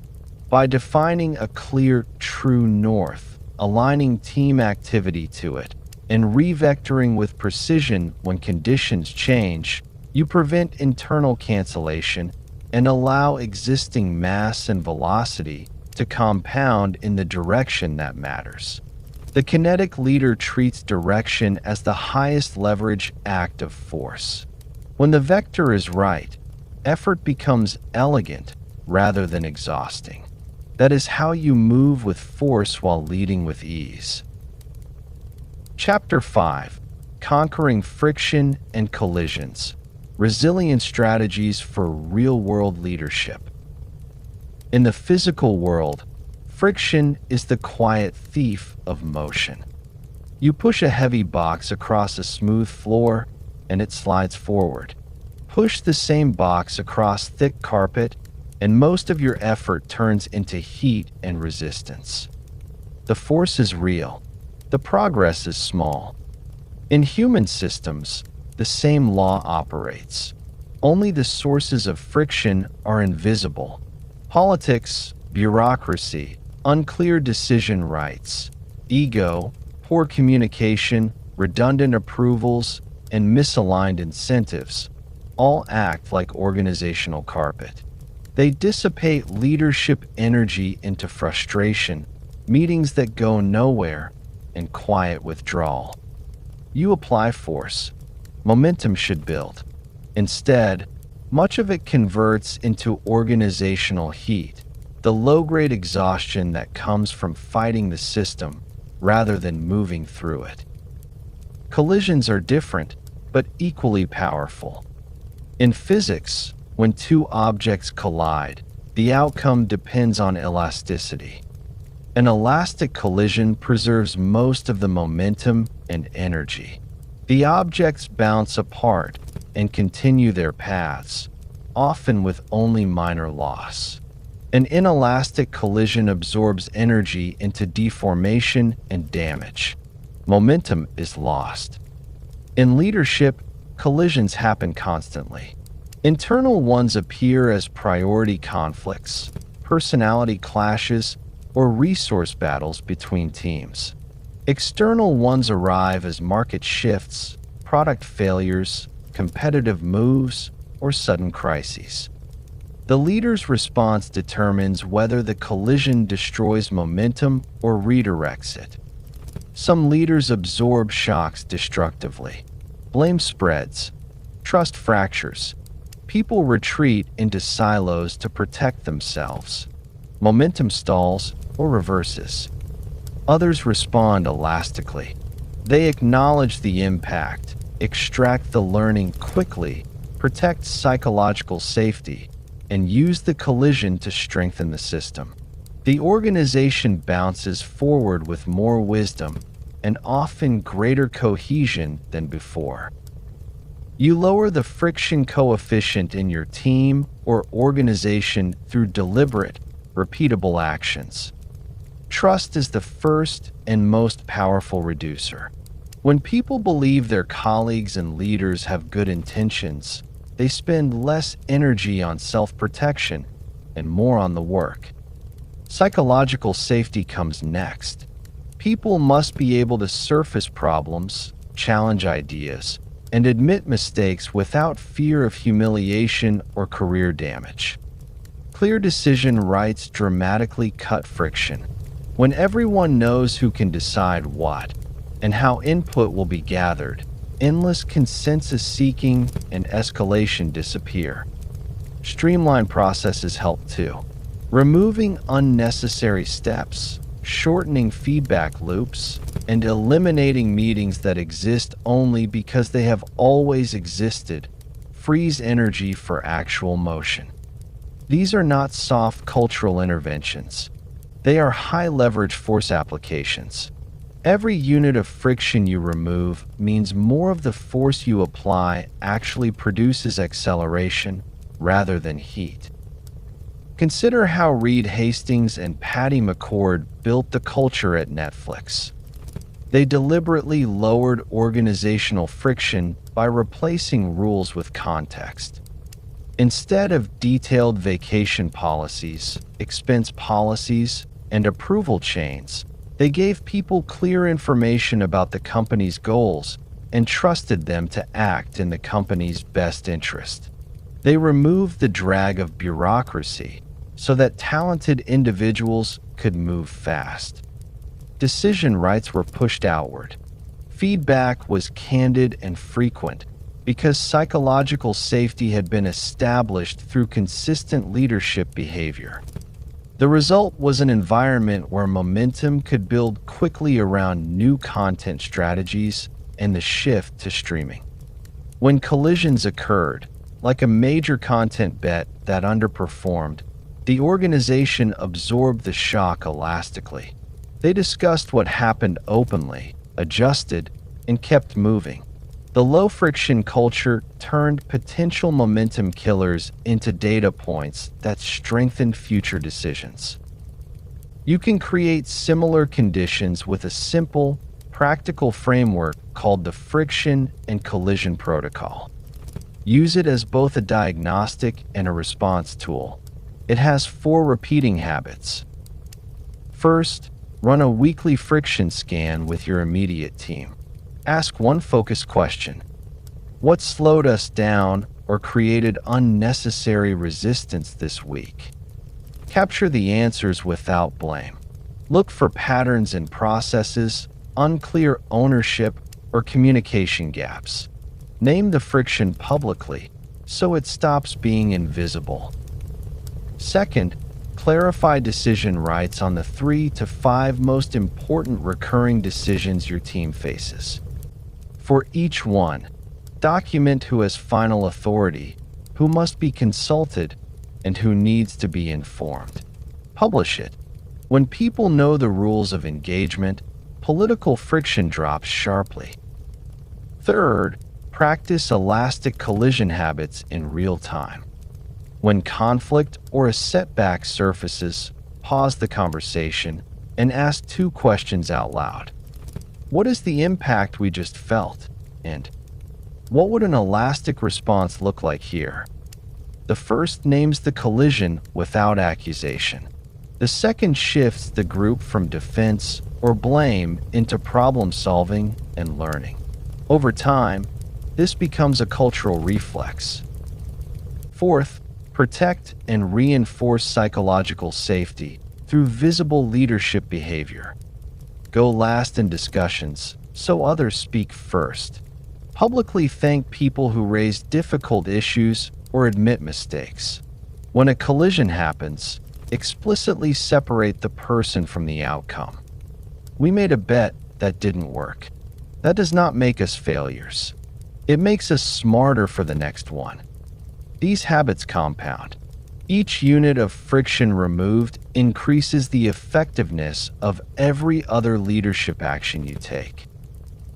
Speaker 1: By defining a clear, true north, aligning team activity to it, and revectoring with precision when conditions change, you prevent internal cancellation and allow existing mass and velocity to compound in the direction that matters. The kinetic leader treats direction as the highest leverage act of force. When the vector is right, effort becomes elegant rather than exhausting. That is how you move with force while leading with ease. Chapter 5: Conquering Friction and Collisions. Resilient Strategies for Real-World Leadership. In the physical world, friction is the quiet thief of motion. You push a heavy box across a smooth floor, and it slides forward. Push the same box across thick carpet, and most of your effort turns into heat and resistance. The force is real. The progress is small. In human systems, the same law operates. Only the sources of friction are invisible. Politics, bureaucracy, unclear decision rights, ego, poor communication, redundant approvals, and misaligned incentives all act like organizational carpet. They dissipate leadership energy into frustration, meetings that go nowhere, and quiet withdrawal. You apply force. Momentum should build. Instead, much of it converts into organizational heat, the low-grade exhaustion that comes from fighting the system rather than moving through it. Collisions are different, but equally powerful. In physics, when two objects collide, the outcome depends on elasticity. An elastic collision preserves most of the momentum and energy. The objects bounce apart and continue their paths, often with only minor loss. An inelastic collision absorbs energy into deformation and damage. Momentum is lost. In leadership, collisions happen constantly. Internal ones appear as priority conflicts, personality clashes, or resource battles between teams. External ones arrive as market shifts, product failures, competitive moves, or sudden crises. The leader's response determines whether the collision destroys momentum or redirects it. Some leaders absorb shocks destructively. Blame spreads. Trust fractures. People retreat into silos to protect themselves. Momentum stalls or reverses. Others respond elastically. They acknowledge the impact, extract the learning quickly, protect psychological safety, and use the collision to strengthen the system. The organization bounces forward with more wisdom and often greater cohesion than before. You lower the friction coefficient in your team or organization through deliberate, repeatable actions. Trust is the first and most powerful reducer. When people believe their colleagues and leaders have good intentions, they spend less energy on self-protection and more on the work. Psychological safety comes next. People must be able to surface problems, challenge ideas, and admit mistakes without fear of humiliation or career damage. Clear decision rights dramatically cut friction. When everyone knows who can decide what and how input will be gathered, endless consensus seeking and escalation disappear. Streamlined processes help too. Removing unnecessary steps, shortening feedback loops, and eliminating meetings that exist only because they have always existed frees energy for actual motion. These are not soft cultural interventions. They are high-leverage force applications. Every unit of friction you remove means more of the force you apply actually produces acceleration rather than heat. Consider how Reed Hastings and Patty McCord built the culture at Netflix. They deliberately lowered organizational friction by replacing rules with context. Instead of detailed vacation policies, expense policies, and approval chains, they gave people clear information about the company's goals and trusted them to act in the company's best interest. They removed the drag of bureaucracy so that talented individuals could move fast. Decision rights were pushed outward. Feedback was candid and frequent because psychological safety had been established through consistent leadership behavior. The result was an environment where momentum could build quickly around new content strategies and the shift to streaming. When collisions occurred, like a major content bet that underperformed, the organization absorbed the shock elastically. They discussed what happened openly, adjusted, and kept moving. The low-friction culture turned potential momentum killers into data points that strengthened future decisions. You can create similar conditions with a simple, practical framework called the Friction and Collision Protocol. Use it as both a diagnostic and a response tool. It has 4 repeating habits. First, run a weekly friction scan with your immediate team. Ask one focused question. What slowed us down or created unnecessary resistance this week? Capture the answers without blame. Look for patterns in processes, unclear ownership, or communication gaps. Name the friction publicly so it stops being invisible. Second, clarify decision rights on the 3 to 5 most important recurring decisions your team faces. For each one, document who has final authority, who must be consulted, and who needs to be informed. Publish it. When people know the rules of engagement, political friction drops sharply. Third, practice elastic collision habits in real time. When conflict or a setback surfaces, pause the conversation and ask 2 questions out loud. What is the impact we just felt? And what would an elastic response look like here? The first names the collision without accusation. The second shifts the group from defense or blame into problem solving and learning. Over time, this becomes a cultural reflex. Fourth, protect and reinforce psychological safety through visible leadership behavior. Go last in discussions, so others speak first. Publicly thank people who raise difficult issues or admit mistakes. When a collision happens, explicitly separate the person from the outcome. We made a bet that didn't work. That does not make us failures. It makes us smarter for the next one. These habits compound. Each unit of friction removed increases the effectiveness of every other leadership action you take.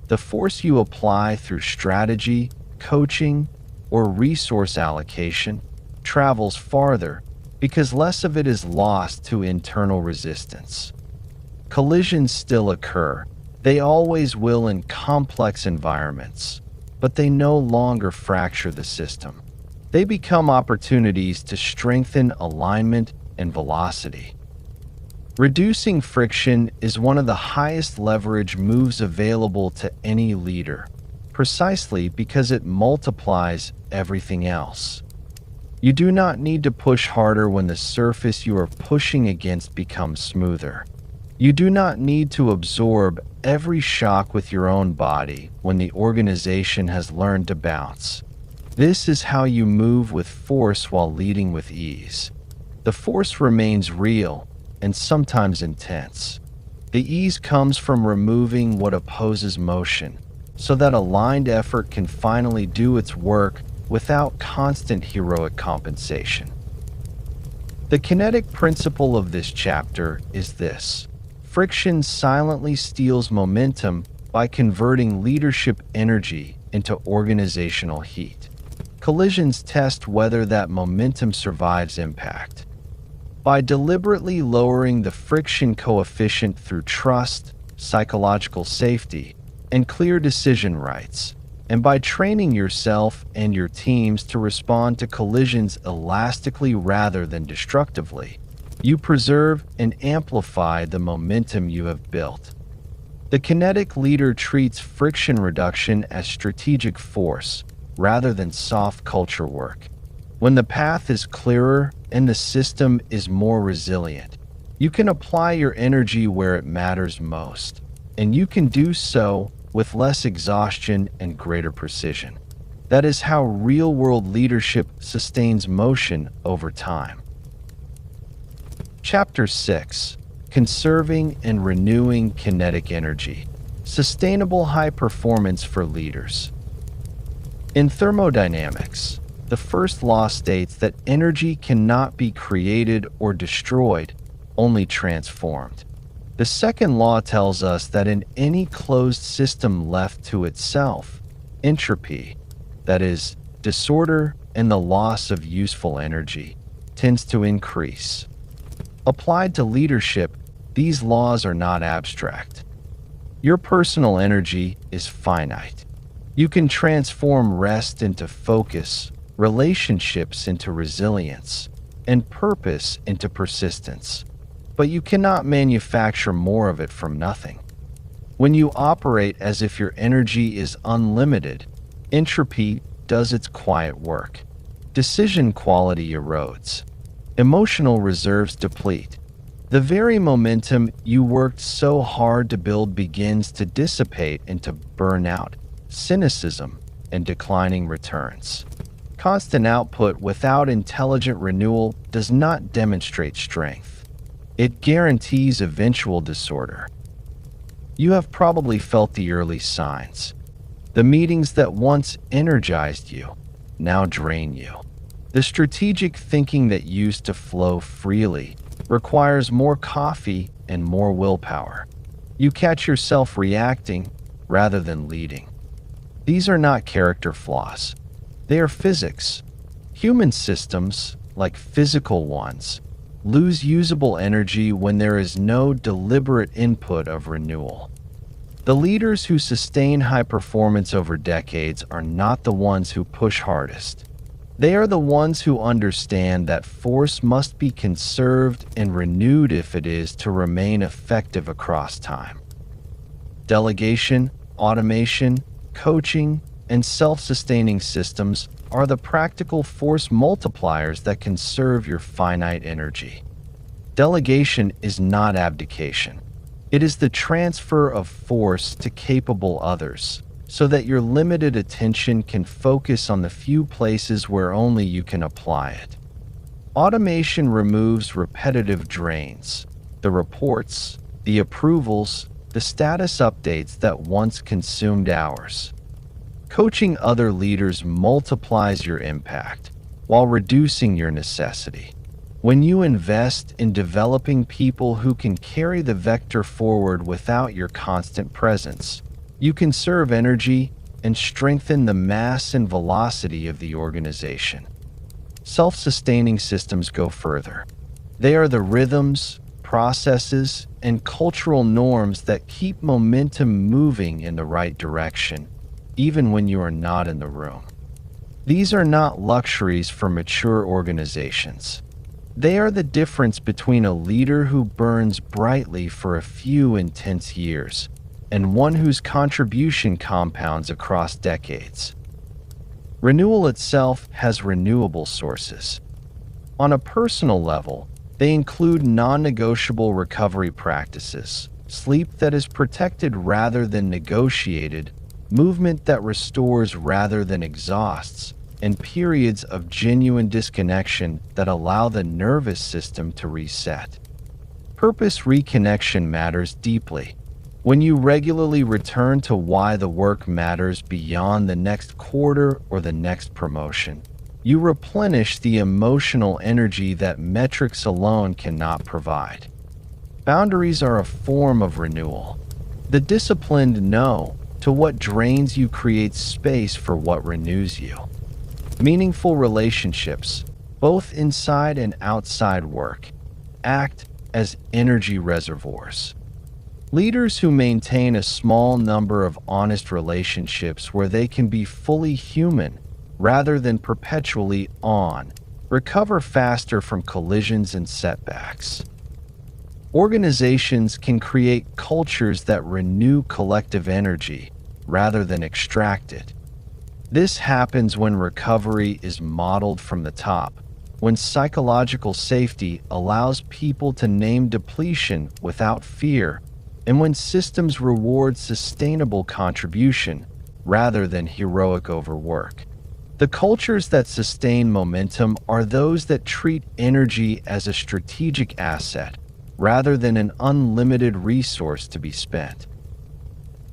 Speaker 1: The force you apply through strategy, coaching, or resource allocation travels farther because less of it is lost to internal resistance. Collisions still occur. They always will in complex environments, but they no longer fracture the system. They become opportunities to strengthen alignment and velocity. Reducing friction is one of the highest leverage moves available to any leader, precisely because it multiplies everything else. You do not need to push harder when the surface you are pushing against becomes smoother. You do not need to absorb every shock with your own body when the organization has learned to bounce. This is how you move with force while leading with ease. The force remains real and sometimes intense. The ease comes from removing what opposes motion, so that aligned effort can finally do its work without constant heroic compensation. The kinetic principle of this chapter is this: friction silently steals momentum by converting leadership energy into organizational heat. Collisions test whether that momentum survives impact. By deliberately lowering the friction coefficient through trust, psychological safety, and clear decision rights, and by training yourself and your teams to respond to collisions elastically rather than destructively, you preserve and amplify the momentum you have built. The kinetic leader treats friction reduction as strategic force rather than soft culture work. When the path is clearer and the system is more resilient, you can apply your energy where it matters most, and you can do so with less exhaustion and greater precision. That is how real-world leadership sustains motion over time. Chapter 6: Conserving and Renewing Kinetic Energy. Sustainable high performance for leaders. In thermodynamics, the first law states that energy cannot be created or destroyed, only transformed. The second law tells us that in any closed system left to itself, entropy, that is, disorder and the loss of useful energy, tends to increase. Applied to leadership, these laws are not abstract. Your personal energy is finite. You can transform rest into focus, relationships into resilience, and purpose into persistence. But you cannot manufacture more of it from nothing. When you operate as if your energy is unlimited, entropy does its quiet work. Decision quality erodes. Emotional reserves deplete. The very momentum you worked so hard to build begins to dissipate into burnout, cynicism, and declining returns. Constant output without intelligent renewal does not demonstrate strength. It guarantees eventual disorder. You have probably felt the early signs. The meetings that once energized you now drain you. The strategic thinking that used to flow freely requires more coffee and more willpower. You catch yourself reacting rather than leading. These are not character flaws. They are physics. Human systems, like physical ones, lose usable energy when there is no deliberate input of renewal. The leaders who sustain high performance over decades are not the ones who push hardest. They are the ones who understand that force must be conserved and renewed if it is to remain effective across time. Delegation, automation, coaching, and self-sustaining systems are the practical force multipliers that conserve your finite energy. Delegation is not abdication. It is the transfer of force to capable others, so that your limited attention can focus on the few places where only you can apply it. Automation removes repetitive drains, the reports, the approvals, the status updates that once consumed hours. Coaching other leaders multiplies your impact while reducing your necessity. When you invest in developing people who can carry the vector forward without your constant presence, you conserve energy and strengthen the mass and velocity of the organization. Self-sustaining systems go further. They are the rhythms, processes, and cultural norms that keep momentum moving in the right direction, even when you are not in the room. These are not luxuries for mature organizations. They are the difference between a leader who burns brightly for a few intense years and one whose contribution compounds across decades. Renewal itself has renewable sources. On a personal level, they include non-negotiable recovery practices, sleep that is protected rather than negotiated, movement that restores rather than exhausts, and periods of genuine disconnection that allow the nervous system to reset. Purpose reconnection matters deeply. When you regularly return to why the work matters beyond the next quarter or the next promotion, you replenish the emotional energy that metrics alone cannot provide. Boundaries are a form of renewal. The disciplined no to what drains you creates space for what renews you. Meaningful relationships, both inside and outside work, act as energy reservoirs. Leaders who maintain a small number of honest relationships where they can be fully human rather than perpetually on recover faster from collisions and setbacks. Organizations can create cultures that renew collective energy rather than extract it. This happens when recovery is modeled from the top, when psychological safety allows people to name depletion without fear, and when systems reward sustainable contribution rather than heroic overwork. The cultures that sustain momentum are those that treat energy as a strategic asset rather than an unlimited resource to be spent.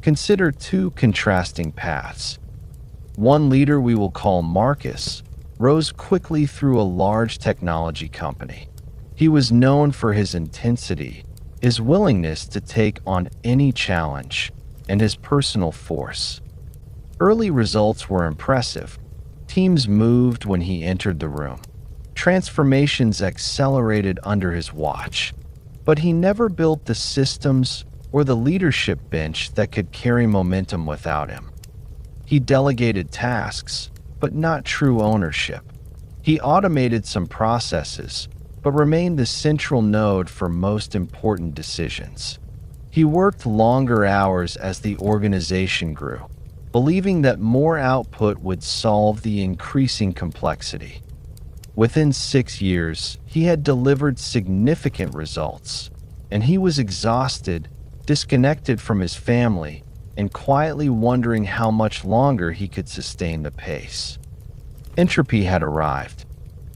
Speaker 1: Consider two contrasting paths. One leader we will call Marcus rose quickly through a large technology company. He was known for his intensity, his willingness to take on any challenge, and his personal force. Early results were impressive. Teams moved when he entered the room. Transformations accelerated under his watch. But he never built the systems or the leadership bench that could carry momentum without him. He delegated tasks, but not true ownership. He automated some processes, but remained the central node for most important decisions. He worked longer hours as the organization grew, believing that more output would solve the increasing complexity. Within 6 years, he had delivered significant results, and he was exhausted, disconnected from his family, and quietly wondering how much longer he could sustain the pace. Entropy had arrived.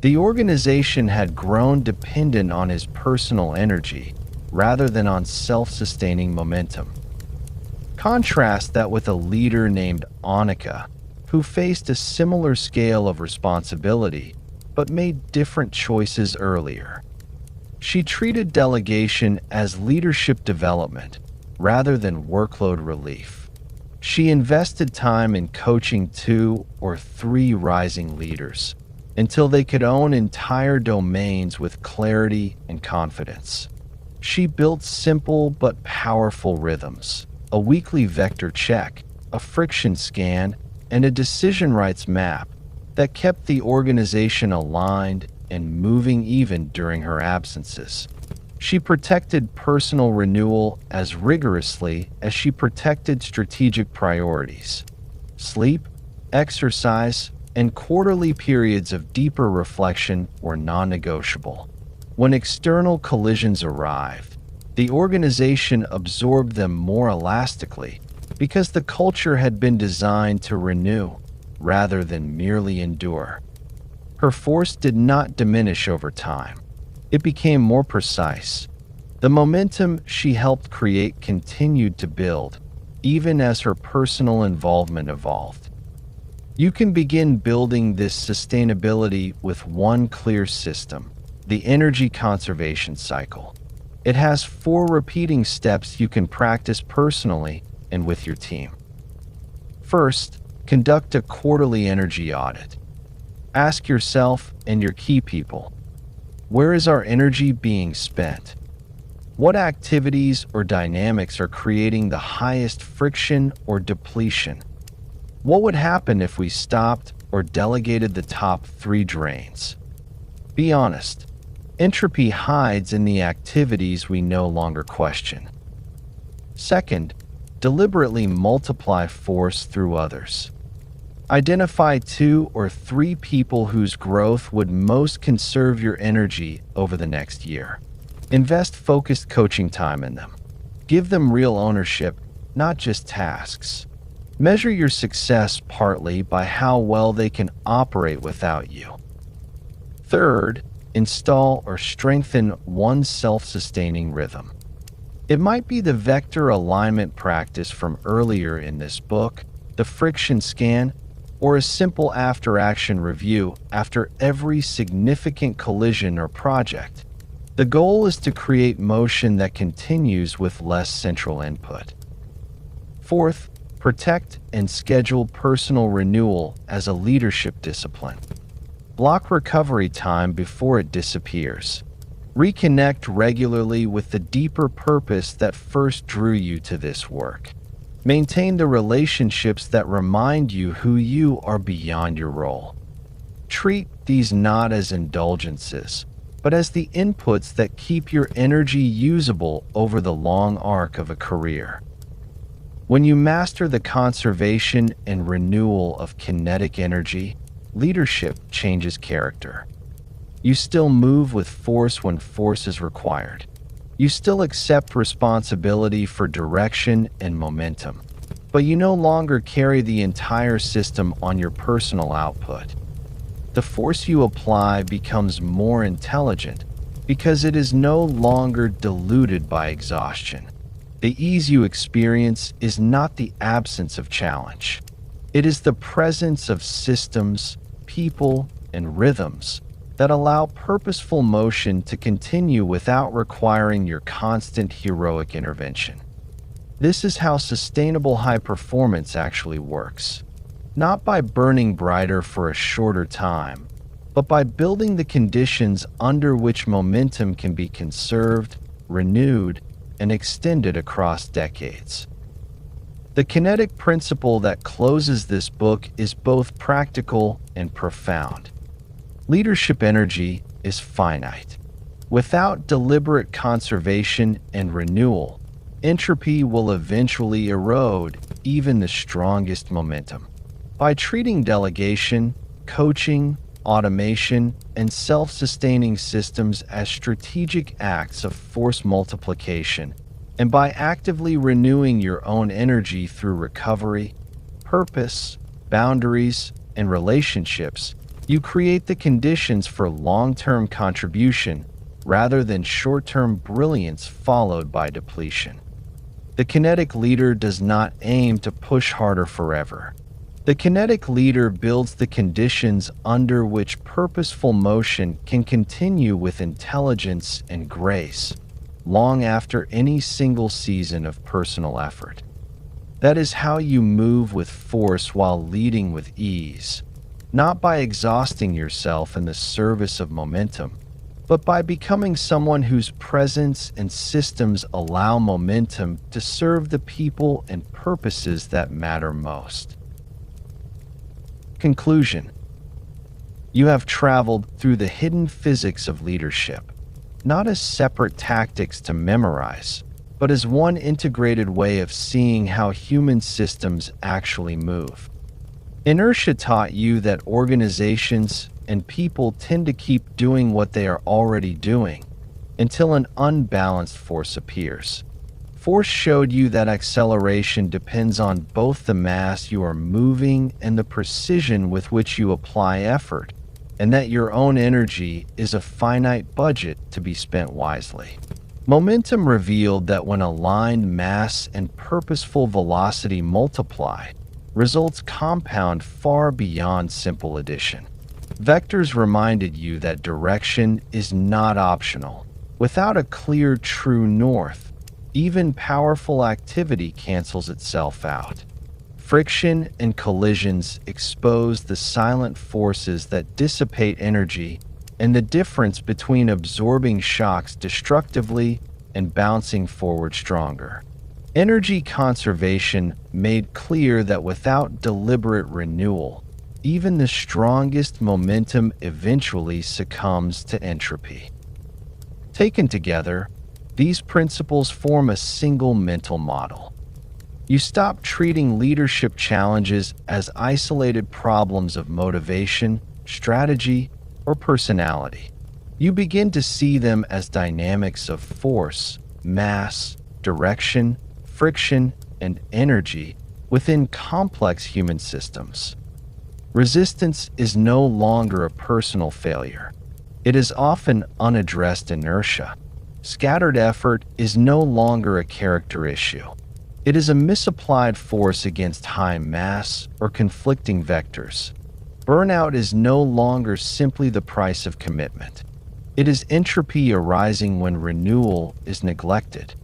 Speaker 1: The organization had grown dependent on his personal energy rather than on self-sustaining momentum. Contrast that with a leader named Annika, who faced a similar scale of responsibility but made different choices earlier. She treated delegation as leadership development rather than workload relief. She invested time in coaching 2 or 3 rising leaders until they could own entire domains with clarity and confidence. She built simple but powerful rhythms, a weekly vector check, a friction scan, and a decision rights map that kept the organization aligned and moving even during her absences. She protected personal renewal as rigorously as she protected strategic priorities. Sleep, exercise, and quarterly periods of deeper reflection were non-negotiable. When external collisions arrived, the organization absorbed them more elastically because the culture had been designed to renew rather than merely endure. Her force did not diminish over time. It became more precise. The momentum she helped create continued to build, even as her personal involvement evolved. You can begin building this sustainability with one clear system, the energy conservation cycle. It has 4 repeating steps you can practice personally and with your team. First, conduct a quarterly energy audit. Ask yourself and your key people, where is our energy being spent? What activities or dynamics are creating the highest friction or depletion? What would happen if we stopped or delegated the top 3 drains? Be honest. Entropy hides in the activities we no longer question. Second, deliberately multiply force through others. Identify 2 or 3 people whose growth would most conserve your energy over the next year. Invest focused coaching time in them. Give them real ownership, not just tasks. Measure your success partly by how well they can operate without you. Third, install, or strengthen one's self-sustaining rhythm. It might be the vector alignment practice from earlier in this book, the friction scan, or a simple after-action review after every significant collision or project. The goal is to create motion that continues with less central input. Fourth, protect and schedule personal renewal as a leadership discipline. Block recovery time before it disappears. Reconnect regularly with the deeper purpose that first drew you to this work. Maintain the relationships that remind you who you are beyond your role. Treat these not as indulgences, but as the inputs that keep your energy usable over the long arc of a career. When you master the conservation and renewal of kinetic energy, leadership changes character. You still move with force when force is required. You still accept responsibility for direction and momentum, but you no longer carry the entire system on your personal output. The force you apply becomes more intelligent because it is no longer diluted by exhaustion. The ease you experience is not the absence of challenge. It is the presence of systems, people, and rhythms that allow purposeful motion to continue without requiring your constant heroic intervention. This is how sustainable high performance actually works. Not by burning brighter for a shorter time, but by building the conditions under which momentum can be conserved, renewed, and extended across decades. The kinetic principle that closes this book is both practical and profound. Leadership energy is finite. Without deliberate conservation and renewal, entropy will eventually erode even the strongest momentum. By treating delegation, coaching, automation, and self-sustaining systems as strategic acts of force multiplication, and by actively renewing your own energy through recovery, purpose, boundaries, and relationships, you create the conditions for long-term contribution rather than short-term brilliance followed by depletion. The kinetic leader does not aim to push harder forever. The kinetic leader builds the conditions under which purposeful motion can continue with intelligence and grace, long after any single season of personal effort. That is how you move with force while leading with ease, not by exhausting yourself in the service of momentum, but by becoming someone whose presence and systems allow momentum to serve the people and purposes that matter most. Conclusion. You have traveled through the hidden physics of leadership, not as separate tactics to memorize, but as one integrated way of seeing how human systems actually move. Inertia taught you that organizations and people tend to keep doing what they are already doing until an unbalanced force appears. Force showed you that acceleration depends on both the mass you are moving and the precision with which you apply effort, and that your own energy is a finite budget to be spent wisely. Momentum revealed that when aligned mass and purposeful velocity multiply, results compound far beyond simple addition. Vectors reminded you that direction is not optional. Without a clear true north, even powerful activity cancels itself out. Friction and collisions expose the silent forces that dissipate energy and the difference between absorbing shocks destructively and bouncing forward stronger. Energy conservation made clear that without deliberate renewal, even the strongest momentum eventually succumbs to entropy. Taken together, these principles form a single mental model. You stop treating leadership challenges as isolated problems of motivation, strategy, or personality. You begin to see them as dynamics of force, mass, direction, friction, and energy within complex human systems. Resistance is no longer a personal failure. It is often unaddressed inertia. Scattered effort is no longer a character issue. It is a misapplied force against high mass or conflicting vectors. Burnout is no longer simply the price of commitment. It is entropy arising when renewal is neglected.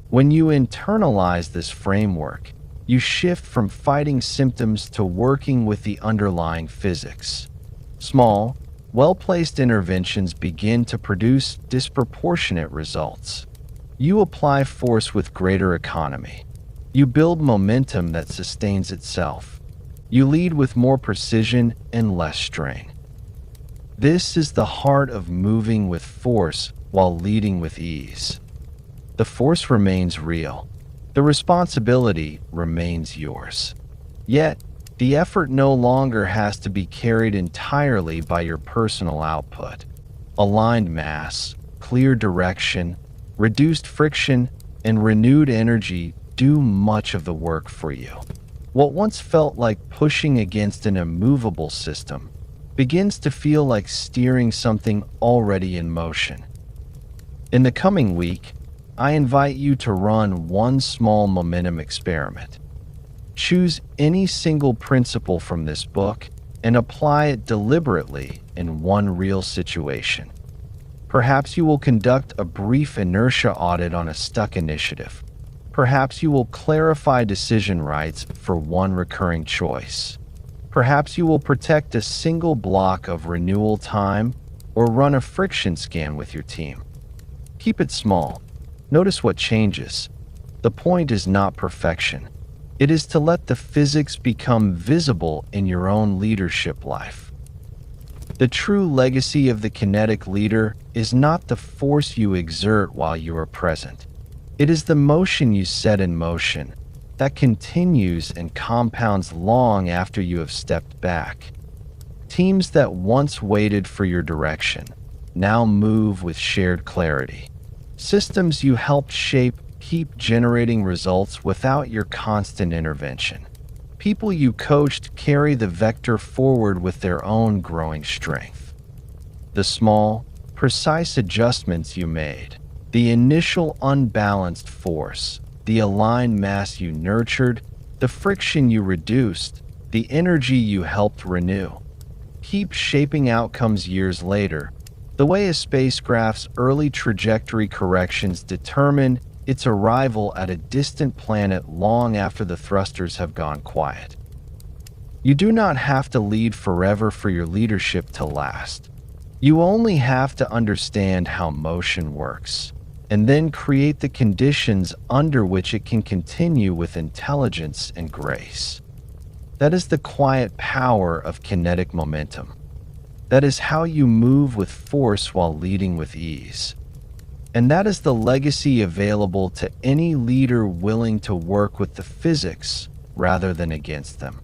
Speaker 1: When you internalize this framework, you shift from fighting symptoms to working with the underlying physics. Small, well-placed interventions begin to produce disproportionate results. You apply force with greater economy. You build momentum that sustains itself. You lead with more precision and less strain. This is the heart of moving with force while leading with ease. The force remains real. The responsibility remains yours. Yet, the effort no longer has to be carried entirely by your personal output. Aligned mass, clear direction, reduced friction, and renewed energy do much of the work for you. What once felt like pushing against an immovable system begins to feel like steering something already in motion. In the coming week, I invite you to run one small momentum experiment. Choose any single principle from this book and apply it deliberately in one real situation. Perhaps you will conduct a brief inertia audit on a stuck initiative. Perhaps you will clarify decision rights for one recurring choice. Perhaps you will protect a single block of renewal time or run a friction scan with your team. Keep it small. Notice what changes. The point is not perfection. It is to let the physics become visible in your own leadership life. The true legacy of the kinetic leader is not the force you exert while you are present. It is the motion you set in motion that continues and compounds long after you have stepped back. Teams that once waited for your direction now move with shared clarity. Systems you helped shape keep generating results without your constant intervention. People you coached carry the vector forward with their own growing strength. The small, precise adjustments you made, the initial unbalanced force, the aligned mass you nurtured, the friction you reduced, the energy you helped renew, keep shaping outcomes years later, the way a spacecraft's early trajectory corrections determine its arrival at a distant planet long after the thrusters have gone quiet. You do not have to lead forever for your leadership to last. You only have to understand how motion works, and then create the conditions under which it can continue with intelligence and grace. That is the quiet power of kinetic momentum. That is how you move with force while leading with ease. And that is the legacy available to any leader willing to work with the physics rather than against them.